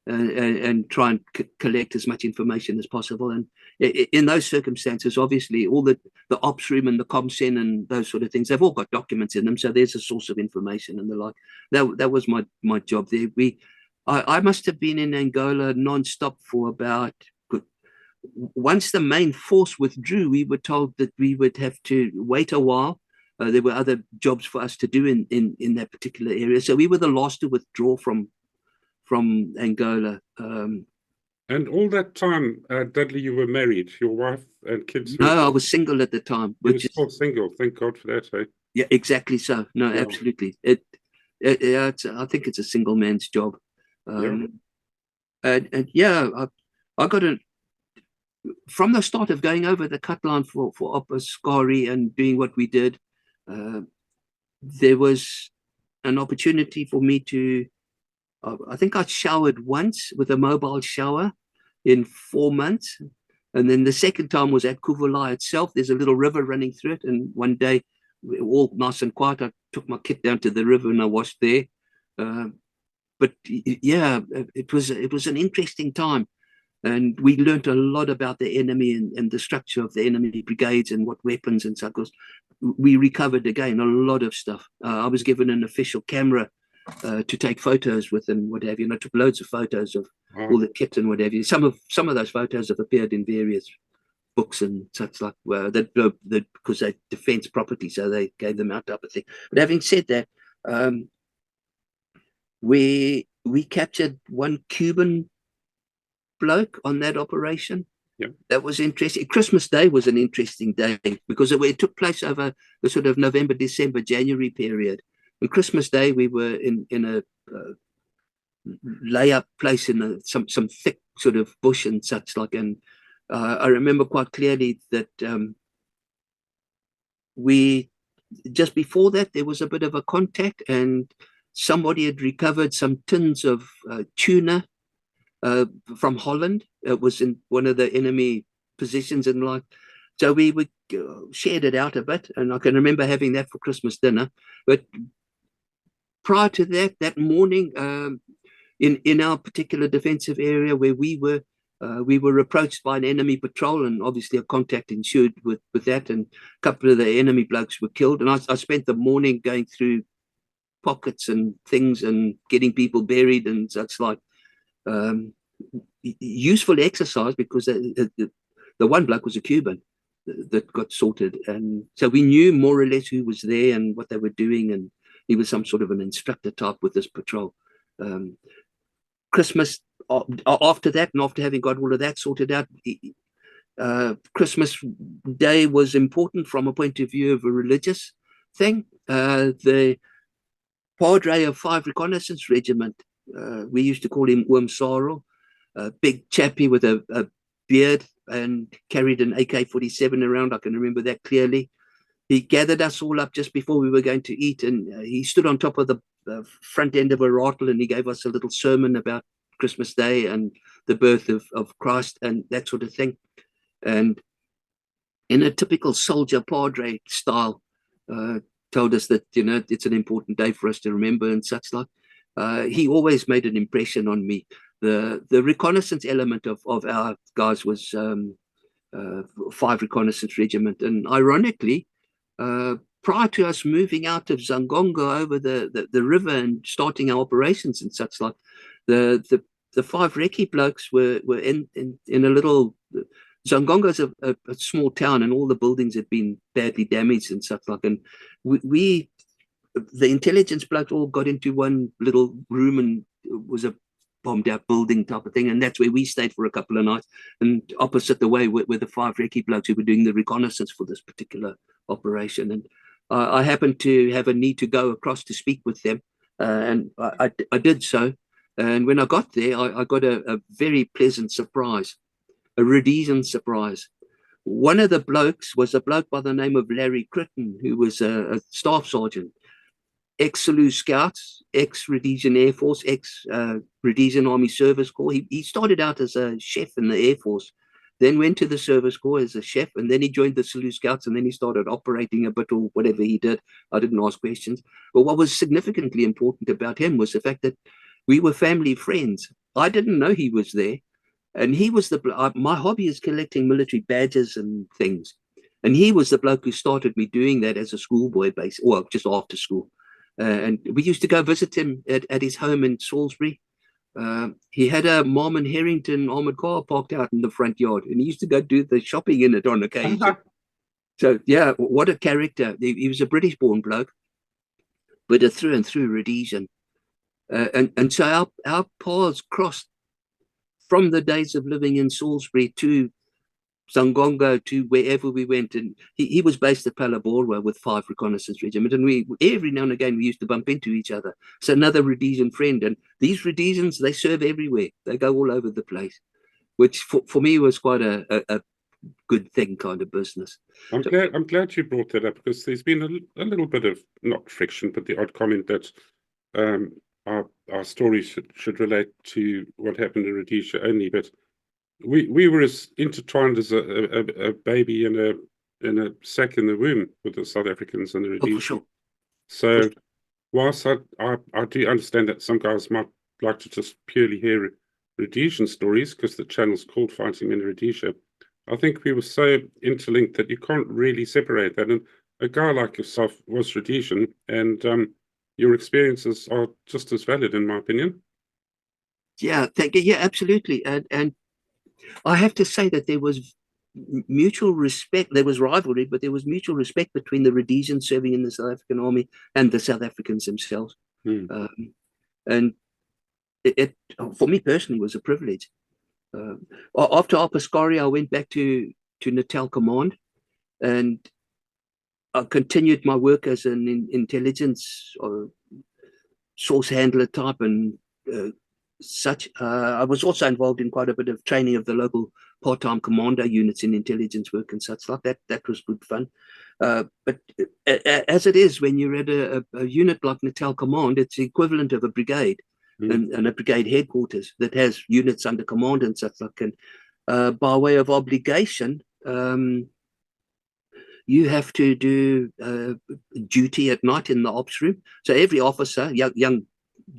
and try and collect as much information as possible. And in those circumstances, obviously, all the ops room and the comsen and those sort of things, they've all got documents in them, so there's a source of information and the like. That was my job there. I must have been in Angola non-stop for about, once the main force withdrew, we were told that we would have to wait a while. There were other jobs for us to do in that particular area. So we were the last to withdraw from Angola. And all that time, Dudley, you were married, your wife and kids? No, I was single at the time. You were still single, thank God for that, eh? Yeah, exactly so. No, yeah. Absolutely. I think it's a single man's job. I got from the start of going over the cut line for Askari and doing what we did, there was an opportunity for me to, I think I showered once with a mobile shower in 4 months. And then the second time was at Kuvalai itself. There's a little river running through it. And one day, all nice and quiet, I took my kit down to the river and I washed there. But yeah, it was an interesting time. And we learned a lot about the enemy and the structure of the enemy brigades and what weapons and such. We recovered, again, a lot of stuff. I was given an official camera to take photos with and what have you. And I took loads of photos of all the kit and what have you. Some of those photos have appeared in various books and such like, because they're defense property, so they gave them out type of thing. But having said that, we captured one Cuban bloke on that operation. Yeah, that was interesting. Christmas Day was an interesting day because it took place over the sort of November, December, January period. On Christmas Day, we were in a layup place in some thick sort of bush and such like. And I remember quite clearly that just before that, there was a bit of a contact and somebody had recovered some tins of tuna from Holland. It was in one of the enemy positions and like. So we shared it out a bit, and I can remember having that for Christmas dinner. But prior to that, that morning, in our particular defensive area where we were approached by an enemy patrol, and obviously a contact ensued with that, and a couple of the enemy blokes were killed. And I spent the morning going through pockets and things and getting people buried and such like. Useful exercise, because the one bloke was a Cuban that got sorted, and so we knew more or less who was there and what they were doing, and he was some sort of an instructor type with this patrol. Christmas, after that, and after having got all of that sorted out, Christmas Day was important from a point of view of a religious thing. The Padre of 5 Reconnaissance Regiment, we used to call him Saro, a big chappy with a beard and carried an AK-47 around. I can remember that clearly. He gathered us all up just before we were going to eat, and he stood on top of the front end of a rattle, and he gave us a little sermon about Christmas Day and the birth of Christ and that sort of thing. And in a typical soldier padre style, told us that, you know, it's an important day for us to remember and such like. He always made an impression on me. The reconnaissance element of our guys was 5 Reconnaissance Regiment, and ironically, prior to us moving out of Zangonga over the river and starting our operations and such like, the 5 Recce blokes were in a little. Zangonga is a small town, and all the buildings had been badly damaged and such like. And we the intelligence blokes all got into one little room, and it was a bombed out building type of thing, and that's where we stayed for a couple of nights. And opposite the way were the 5 Recce blokes who were doing the reconnaissance for this particular operation. And I happened to have a need to go across to speak with them, and I did so. And when I got there, I got a very pleasant surprise, a Rhodesian surprise. One of the blokes was a bloke by the name of Larry Critton, who was a staff sergeant, ex-Salu Scouts, ex-Rhodesian Air Force, ex-Rhodesian Army Service Corps. He started out as a chef in the Air Force, then went to the Service Corps as a chef, and then he joined the Salu Scouts, and then he started operating a bit or whatever he did. I didn't ask questions. But what was significantly important about him was the fact that we were family friends. I didn't know he was there. And he was my hobby is collecting military badges and things. And he was the bloke who started me doing that as a schoolboy, well, just after school. And we used to go visit him at his home in Salisbury. He had a Marmon Harrington armored car parked out in the front yard, and he used to go do the shopping in it on occasion. So, yeah, what a character. He was a British-born bloke, but a through and through Rhodesian. And so our paths crossed from the days of living in Salisbury to Zangonga to wherever we went. And he was based at Palaborwa with 5 Reconnaissance Regiment, and we every now and again we used to bump into each other. So another Rhodesian friend, and these Rhodesians, they serve everywhere. They go all over the place, which for me was quite a good thing kind of business. I'm glad you brought that up, because there's been a little bit of, not friction, but the odd comment that our story should relate to what happened in Rhodesia only, but we were as intertwined as a baby in a sack in the womb with the South Africans and the Rhodesians. Sure. So whilst I do understand that some guys might like to just purely hear Rhodesian stories because the channel's called Fighting in Rhodesia, I think we were so interlinked that you can't really separate that. And a guy like yourself was Rhodesian, and your experiences are just as valid, in my opinion. Yeah, thank you. Yeah, absolutely. And I have to say that there was mutual respect. There was rivalry, but there was mutual respect between the Rhodesians serving in the South African Army and the South Africans themselves. And it for me personally was a privilege. After Askari, I went back to Natal Command, and I continued my work as an intelligence or source handler type and such. I was also involved in quite a bit of training of the local part-time commando units in intelligence work and such like that. That was good fun. But as it is, when you're at a unit like Natal Command, it's the equivalent of a brigade and a brigade headquarters that has units under command and such like. And by way of obligation, you have to do duty at night in the ops room. So every officer, young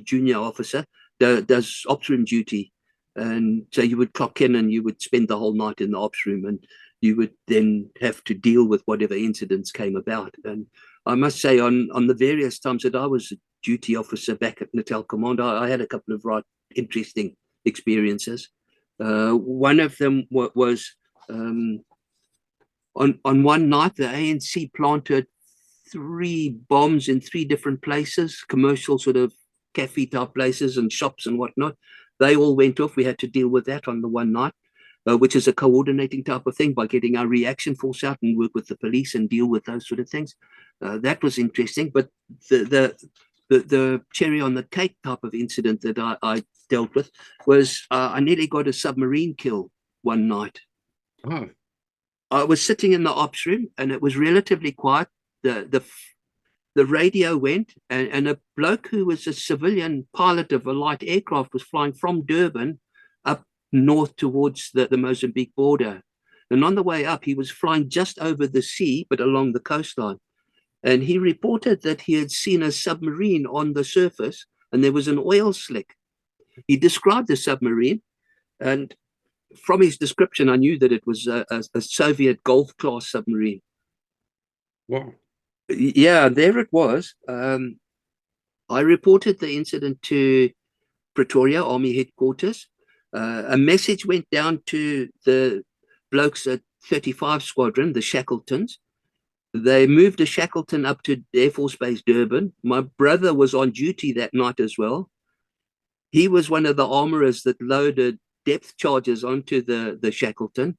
junior officer, does ops room duty. And so you would clock in and you would spend the whole night in the ops room, and you would then have to deal with whatever incidents came about. And I must say, on the various times that I was a duty officer back at Natal Command, I had a couple of right interesting experiences. One of them was on one night, the ANC planted 3 bombs in 3 different places, commercial sort of cafe type places and shops and whatnot. They all went off. We had to deal with that on the one night, which is a coordinating type of thing by getting our reaction force out and work with the police and deal with those sort of things. That was interesting. But the cherry on the cake type of incident that I dealt with was I nearly got a submarine kill one night. Oh. I was sitting in the ops room and it was relatively quiet. The radio went, and a bloke who was a civilian pilot of a light aircraft was flying from Durban up north towards the Mozambique border. And on the way up, he was flying just over the sea, but along the coastline. And he reported that he had seen a submarine on the surface, and there was an oil slick. He described the submarine, and from his description, I knew that it was a Soviet Golf-class submarine. Wow. Yeah, there it was. I reported the incident to Pretoria Army Headquarters. A message went down to the blokes at 35 Squadron, the Shackletons. They moved the Shackleton up to Air Force Base Durban. My brother was on duty that night as well. He was one of the armorers that loaded depth charges onto the Shackleton.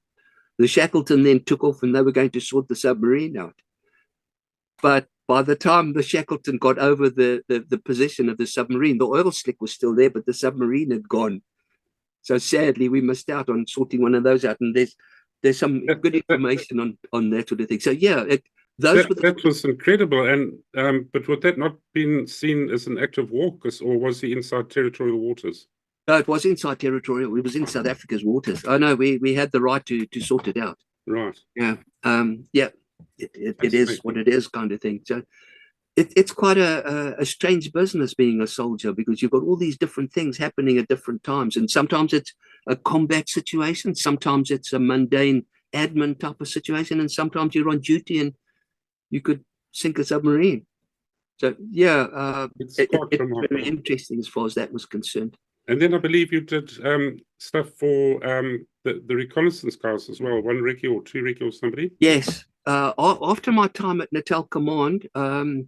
The Shackleton then took off and they were going to sort the submarine out. But by the time the Shackleton got over the position of the submarine, the oil slick was still there, but the submarine had gone. So sadly, we missed out on sorting one of those out. And there's some good information on that sort of thing. So yeah, that was incredible. And but would that not been seen as an act of war, or was he inside territorial waters? No, it was inside territorial. It was in South Africa's waters. I know we had the right to sort it out. Right. Yeah. Yeah. It is what it is, kind of thing. So it's quite a strange business being a soldier, because you've got all these different things happening at different times, and sometimes it's a combat situation, sometimes it's a mundane admin type of situation, and sometimes you're on duty and you could sink a submarine. So yeah, it's very interesting as far as that was concerned. And then I believe you did stuff for the reconnaissance guys as well, 1 Recce or 2 Recce or somebody. Yes. After my time at Natal Command, it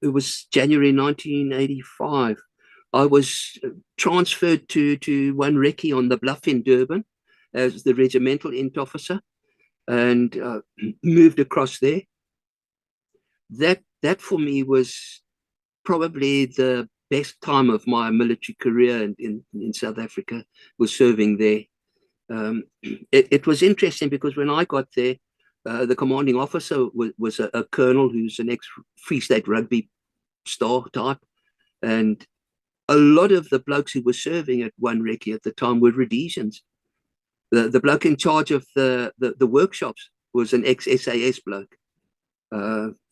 was January 1985. I was transferred to 1 Recce on the Bluff in Durban as the regimental int officer, and moved across there. That for me was probably the best time of my military career in South Africa, was serving there. It was interesting because when I got there, the commanding officer was a colonel who's an ex-Free State Rugby star type, and a lot of the blokes who were serving at 1 Recce at the time were Rhodesians. The bloke in charge of the workshops was an ex-SAS bloke.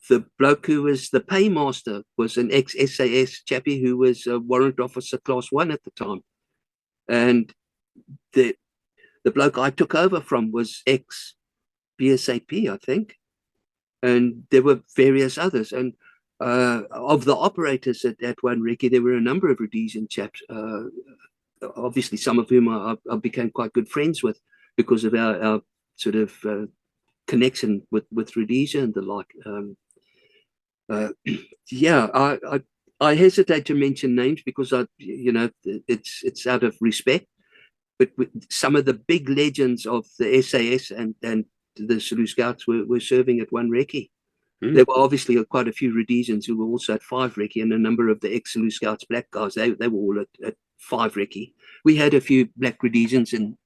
The bloke who was the paymaster was an ex-SAS chappie who was a warrant officer class 1 at the time. And the bloke I took over from was ex-BSAP, I think. And there were various others. And of the operators at 1 Recce, there were a number of Rhodesian chaps, obviously some of whom I became quite good friends with because of our sort of connection with Rhodesia and the like. Yeah, I hesitate to mention names because it's out of respect. But some of the big legends of the SAS and the Zulu Scouts were serving at 1 Recce. There were obviously quite a few Rhodesians who were also at 5 Recce, and a number of the ex-Zulu Scouts black guys, they were all at 5 Recce. We had a few black Rhodesians in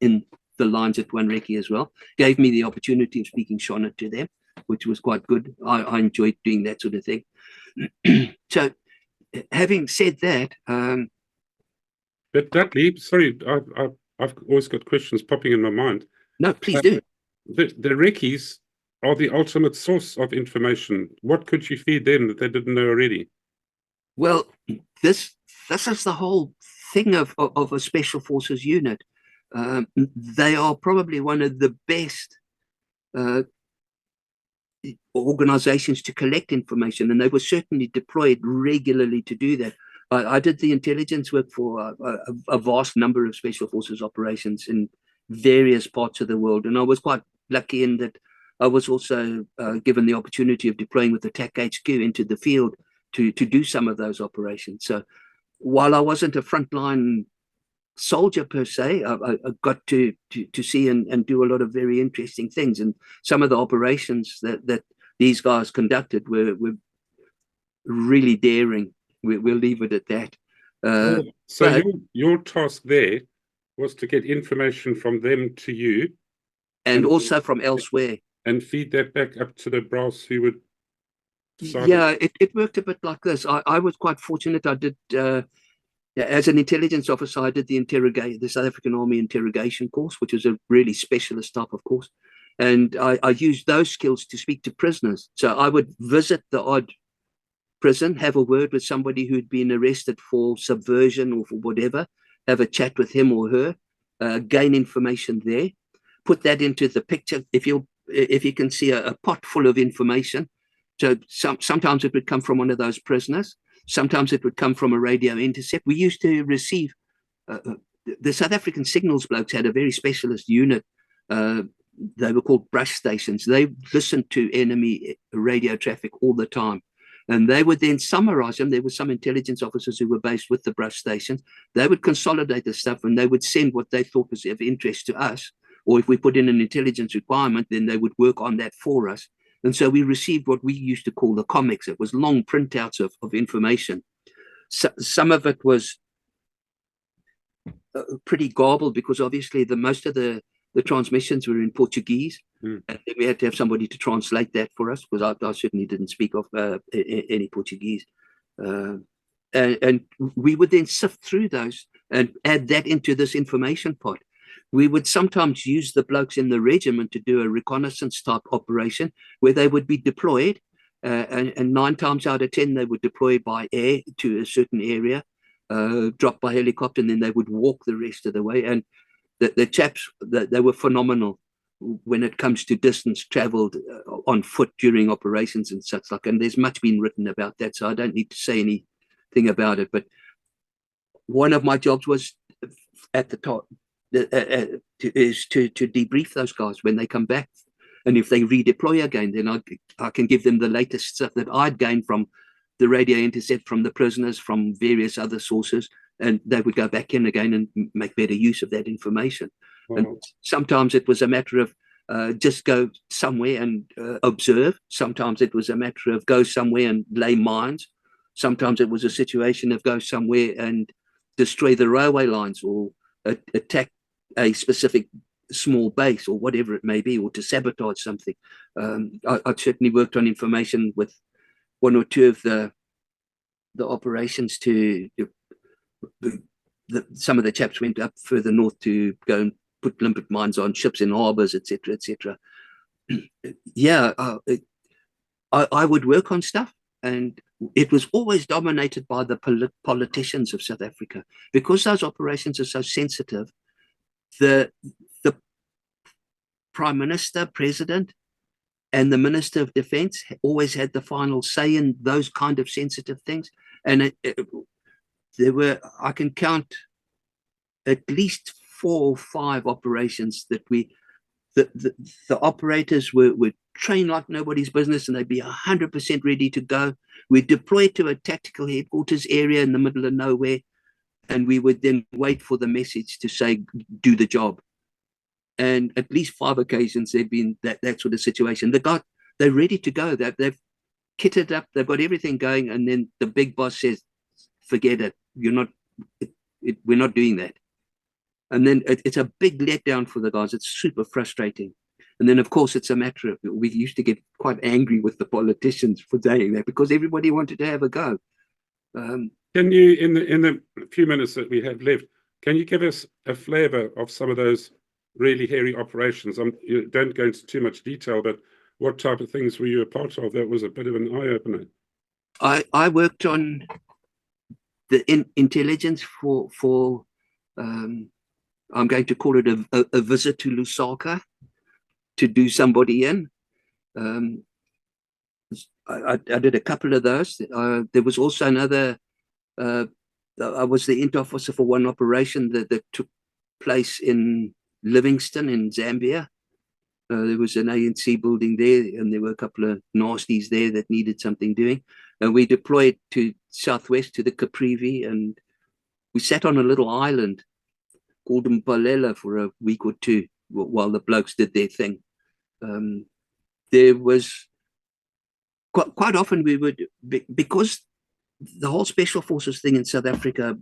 the lines at 1 Recce as well. Gave me the opportunity of speaking Shona to them, which was quite good. I enjoyed doing that sort of thing. So, having said that, but Dudley, sorry, I've always got questions popping in my mind. No, please do. the Recce's are the ultimate source of information. What could you feed them that they didn't know already? Well, this is the whole thing of a special forces unit. They are probably one of the best organizations to collect information, and they were certainly deployed regularly to do that. I did the intelligence work for a vast number of special forces operations in various parts of the world, and I was quite lucky in that I was also given the opportunity of deploying with the TAC HQ into the field to do some of those operations. So while I wasn't a frontline soldier per se, I got to see and do a lot of very interesting things. And some of the operations that these guys conducted were really daring. We'll leave it at that. So but, your task there was to get information from them to you, and also from elsewhere, and feed that back up to the brass who would. Yeah, it worked a bit like this. I was quite fortunate. I did. As an intelligence officer, I did the South African Army interrogation course, which was a really specialist type of course. And I used those skills to speak to prisoners. So I would visit the odd prison, have a word with somebody who'd been arrested for subversion or for whatever, have a chat with him or her, gain information there, put that into the picture. If you can see a pot full of information, so sometimes it would come from one of those prisoners. Sometimes it would come from a radio intercept. We used to receive, the South African signals blokes had a very specialist unit. They were called brush stations. They listened to enemy radio traffic all the time. And they would then summarize them. There were some intelligence officers who were based with the brush stations. They would consolidate the stuff and they would send what they thought was of interest to us. Or if we put in an intelligence requirement, then they would work on that for us. And so we received what we used to call the comics. It was long printouts of information. So, some of it was pretty garbled because obviously most of the transmissions were in Portuguese. And then we had to have somebody to translate that for us because I certainly didn't speak of any Portuguese. And we would then sift through those and add that into this information pot. We would sometimes use the blokes in the regiment to do a reconnaissance type operation where they would be deployed, and 9 times out of 10 they would deploy by air to a certain area, drop by helicopter, and then they would walk the rest of the way. And the chaps, they were phenomenal when it comes to distance traveled on foot during operations and such like. And there's much been written about that, so I don't need to say anything about it. But one of my jobs was at the top. Is to debrief those guys when they come back, and if they redeploy again, then I can give them the latest stuff that I'd gained from the radio intercept, from the prisoners, from various other sources, and they would go back in again and make better use of that information. Wow. And sometimes it was a matter of just go somewhere and observe. Sometimes it was a matter of go somewhere and lay mines. Sometimes it was a situation of go somewhere and destroy the railway lines or attack a specific small base or whatever it may be, or to sabotage something. I certainly worked on information with 1 or 2 of the operations to some of the chaps went up further north to go and put limpet mines on ships in harbors, etc., etc. Yeah, I would work on stuff, and it was always dominated by the politicians of South Africa. Because those operations are so sensitive, the Prime Minister, President, and the Minister of Defense always had the final say in those kind of sensitive things. And there were, I can count at least 4 or 5 operations that the operators were trained like nobody's business, and they'd be 100% ready to go. We'd deploy to a tactical headquarters area in the middle of nowhere, and we would then wait for the message to say, do the job. And at least 5 occasions there've been that sort of situation. They're ready to go. They've kitted up. They've got everything going. And then the big boss says, forget it. We're not doing that. And then it's a big letdown for the guys. It's super frustrating. And then, of course, it's a matter of, we used to get quite angry with the politicians for saying that because everybody wanted to have a go. Can you, in the few minutes that we have left, can you give us a flavour of some of those really hairy operations. You don't go into too much detail, but what type of things were you a part of? That was a bit of an eye-opener. I worked on the intelligence for I'm going to call it a visit to Lusaka to do somebody in. I did a couple of those. There was also another. I was the int officer for one operation that took place in Livingstone in Zambia. There was an ANC building there, and there were a couple of nasties there that needed something doing. And we deployed to southwest to the Caprivi, and we sat on a little island called Mpalela for a week or two while the blokes did their thing. There was quite often we would, because the whole special forces thing in South Africa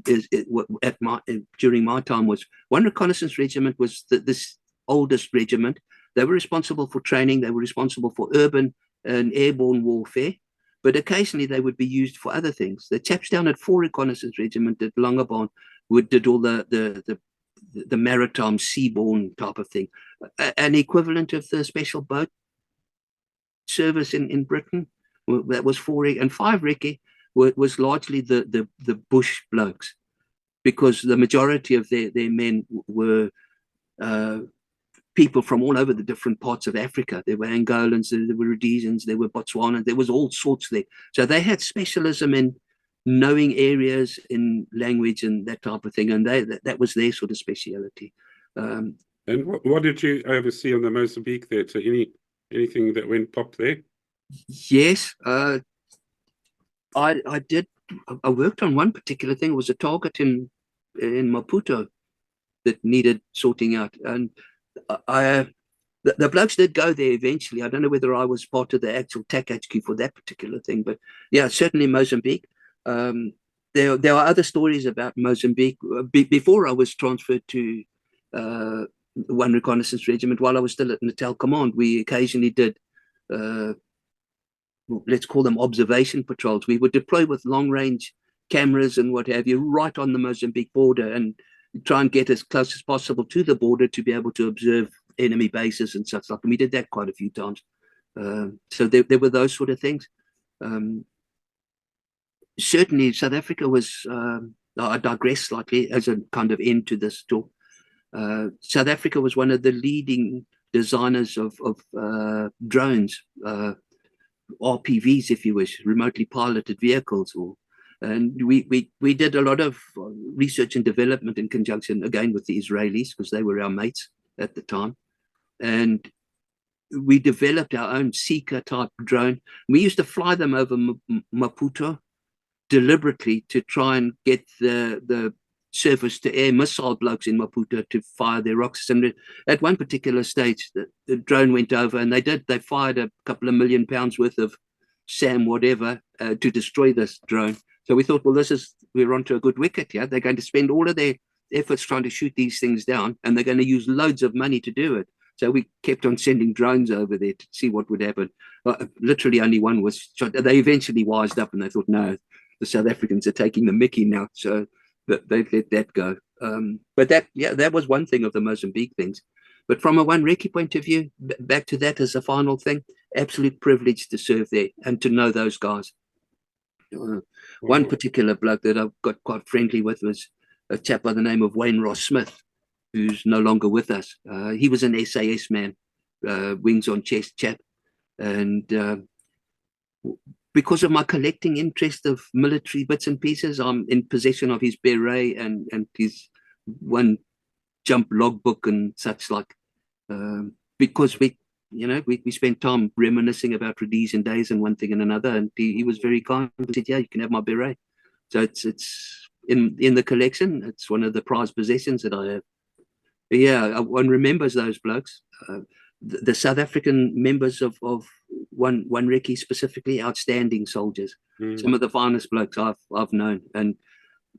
during my time was one reconnaissance regiment was this oldest regiment. They were responsible for training. They were responsible for urban and airborne warfare, but occasionally they would be used for other things. The chaps down at 4 Reconnaissance Regiment at Langebaan did all the maritime seaborne type of thing, an equivalent of the special boat service in Britain. That was 4 and 5 Recce was largely the bush blokes, because the majority of their men were people from all over the different parts of Africa. There were Angolans, there were Rhodesians, there were Botswana, there was all sorts there. So they had specialism in knowing areas, in language and that type of thing, and that was their sort of speciality. And what did you oversee on the Mozambique there? To anything that went pop there? Yes, I did. I worked on one particular thing. It was a target in Maputo that needed sorting out, and the blokes did go there eventually. I don't know whether I was part of the actual TAC HQ for that particular thing, but yeah, certainly Mozambique. There are other stories about Mozambique. Before I was transferred to one reconnaissance regiment, while I was still at Natal Command, we occasionally did, let's call them observation patrols. We would deploy with long-range cameras and what have you right on the Mozambique border and try and get as close as possible to the border to be able to observe enemy bases and such like. And we did that quite a few times. So there were those sort of things. Certainly, South Africa was, I digress slightly as a kind of end to this talk. South Africa was one of the leading designers of drones, RPVs, if you wish, remotely piloted vehicles. And we did a lot of research and development in conjunction, again, with the Israelis, because they were our mates at the time. And we developed our own Seeker-type drone. We used to fly them over Maputo deliberately to try and get the surface-to-air missile blokes in Maputo to fire their rockets. And at one particular stage, the drone went over, and they fired a couple of £1 million worth of SAM whatever to destroy this drone. So we thought, well, we're onto a good wicket here. They're going to spend all of their efforts trying to shoot these things down, and they're going to use loads of money to do it. So we kept on sending drones over there to see what would happen. Literally only one was shot. They eventually wised up and they thought, no, the South Africans are taking the mickey now. So they let that go. But that was one thing of the Mozambique things. But from a one Recce point of view, back to that as a final thing, absolute privilege to serve there and to know those guys. One particular bloke that I've got quite friendly with was a chap by the name of Wayne Ross Smith, who's no longer with us. He was an SAS man, wings on chest chap. And because of my collecting interest of military bits and pieces, I'm in possession of his beret and his one jump logbook and such like. Because we spent time reminiscing about Rhodesian days and one thing and another, and he was very kind. He said, yeah, you can have my beret. So it's in the collection. It's one of the prized possessions that I have. Yeah, one remembers those blokes. The South African members of one Recce specifically, outstanding soldiers. Some of the finest blokes I've known. And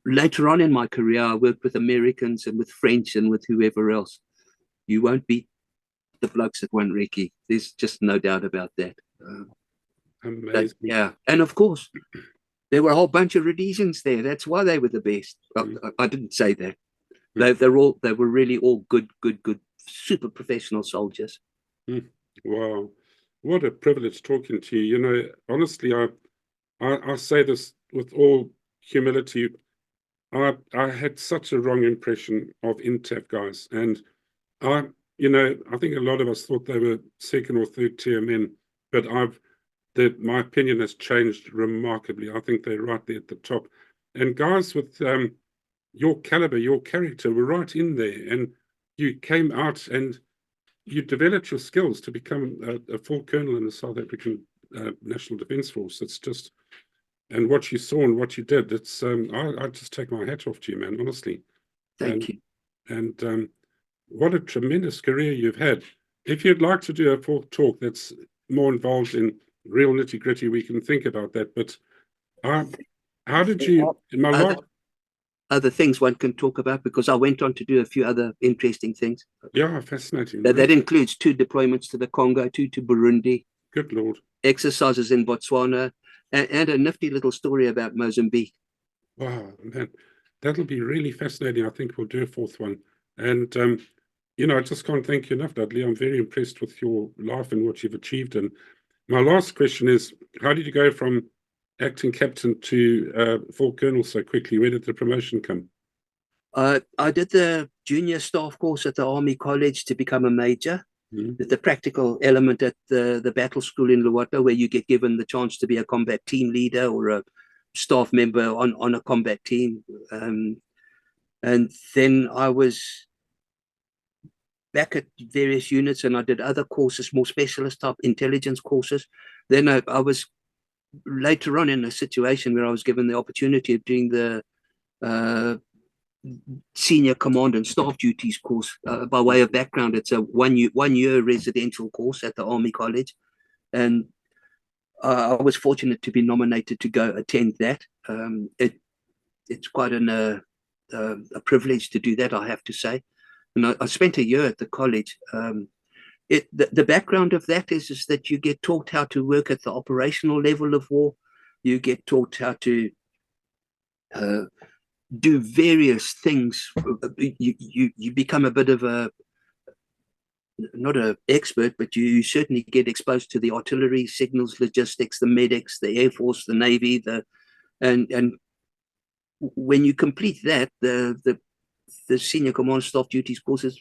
later on in my career, I worked with Americans and with French and with whoever else. You won't beat the blokes at one Recce. There's just no doubt about that. Amazing. Yeah, and of course, there were a whole bunch of Rhodesians there. That's why they were the best. I didn't say that. They were really all good super professional soldiers. Wow, what a privilege talking to you. You know, honestly, I say this with all humility. I had such a wrong impression of INTAF guys, and I think a lot of us thought they were second or third tier men, but my opinion has changed remarkably. I think they're right there at the top, and guys with your caliber, your character were right in there, and you came out and you developed your skills to become a full colonel in the South African National Defence Force. It's just, and what you saw and what you did, it's I just take my hat off to you, man, honestly. Thank you. And what a tremendous career you've had. If you'd like to do a full talk that's more involved in real nitty-gritty, we can think about that. But how did you, in my life, other things one can talk about, because I went on to do a few other interesting things. Yeah, fascinating. That includes 2 deployments to the Congo, 2 to Burundi. Good Lord. Exercises in Botswana, and a nifty little story about Mozambique. Wow, man, that'll be really fascinating. I think we'll do a 4th one. And, I just can't thank you enough, Dudley. I'm very impressed with your life and what you've achieved. And my last question is, how did you go from acting captain to full colonel so quickly? Where did the promotion come? I did the junior staff course at the Army College to become a major. Did the practical element at the battle school in Luwato, where you get given the chance to be a combat team leader or a staff member on a combat team. And then I was back at various units, and I did other courses, more specialist type intelligence courses. Then I was later on in a situation where I was given the opportunity of doing the Senior Command and Staff Duties course. By way of background, it's a one year residential course at the Army College, and I was fortunate to be nominated to go attend that. It's quite a privilege to do that, I have to say. And I spent a year at the college. The background of that is that you get taught how to work at the operational level of war. You get taught how to do various things. You become a bit of not an expert, but you certainly get exposed to the artillery, signals, logistics, the medics, the Air Force, the Navy, and when you complete that, the Senior Command Staff Duties course is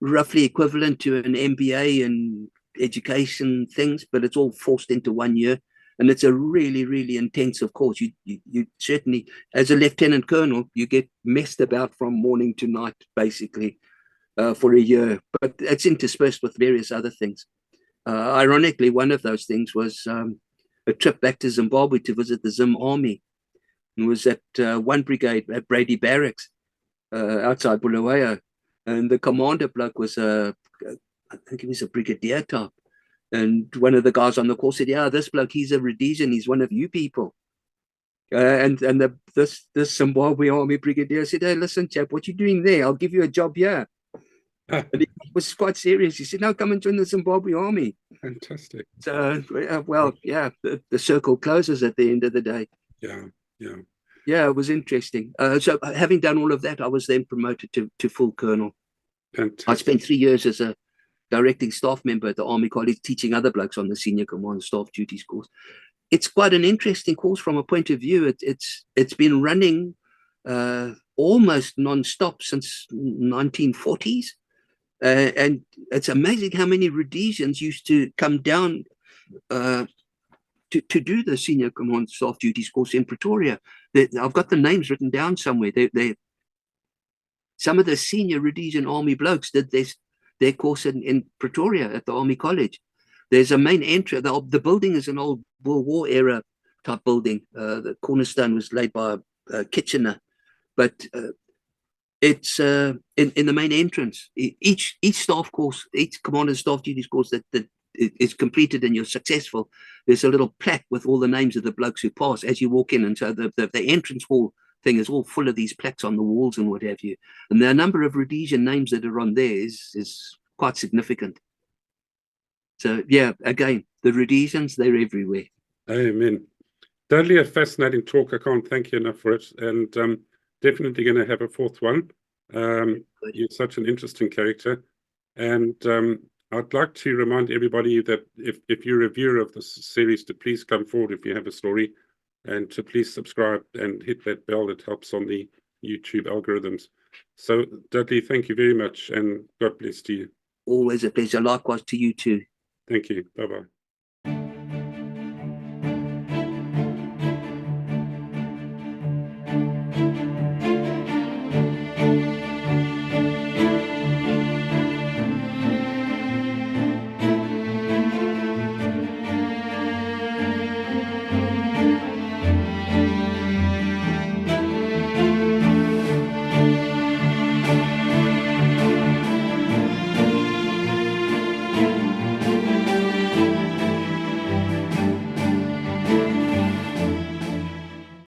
roughly equivalent to an MBA in education things, but it's all forced into 1 year. And it's a really, really intensive course. You certainly, as a lieutenant colonel, you get messed about from morning to night, basically, for a year. But it's interspersed with various other things. Ironically, one of those things was a trip back to Zimbabwe to visit the Zim Army. It was at 1 Brigade at Brady Barracks outside Bulawayo. And the commander bloke was I think he was a brigadier type. And one of the guys on the course said, "Yeah, this bloke, he's a Rhodesian. He's one of you people." And this Zimbabwe Army brigadier said, "Hey, listen, chap, what you doing there? I'll give you a job here." And he was quite serious. He said, "No, come and join the Zimbabwe Army." Fantastic. So, well, yeah, the circle closes at the end of the day. Yeah, it was interesting. So having done all of that, I was then promoted to full colonel. Fantastic. I spent 3 years as a directing staff member at the Army College, teaching other blokes on the Senior Command Staff Duties course. It's quite an interesting course from a point of view. It's been running almost non-stop since 1940s. And it's amazing how many Rhodesians used to come down to do the Senior Command Staff Duties course in Pretoria. I've got the names written down somewhere. Some of the senior Rhodesian Army blokes did their course in Pretoria at the Army College. There's a main entry. The building is an old World War era type building. The cornerstone was laid by Kitchener, but it's in the main entrance. Each staff course, each Command and Staff Duties course that is completed and you're successful, there's a little plaque with all the names of the blokes who pass as you walk in. And so the entrance hall thing is all full of these plaques on the walls and what have you. And the number of Rhodesian names that are on there is quite significant. So yeah, again, the Rhodesians, they're everywhere. Amen. Dudley, a fascinating talk. I can't thank you enough for it. And definitely going to have a 4th one. You're such an interesting character. And I'd like to remind everybody that if you're a viewer of this series, to please come forward if you have a story, and to please subscribe and hit that bell. It helps on the YouTube algorithms. So, Dudley, thank you very much, and God bless to you. Always a pleasure. Likewise to you too. Thank you. Bye-bye.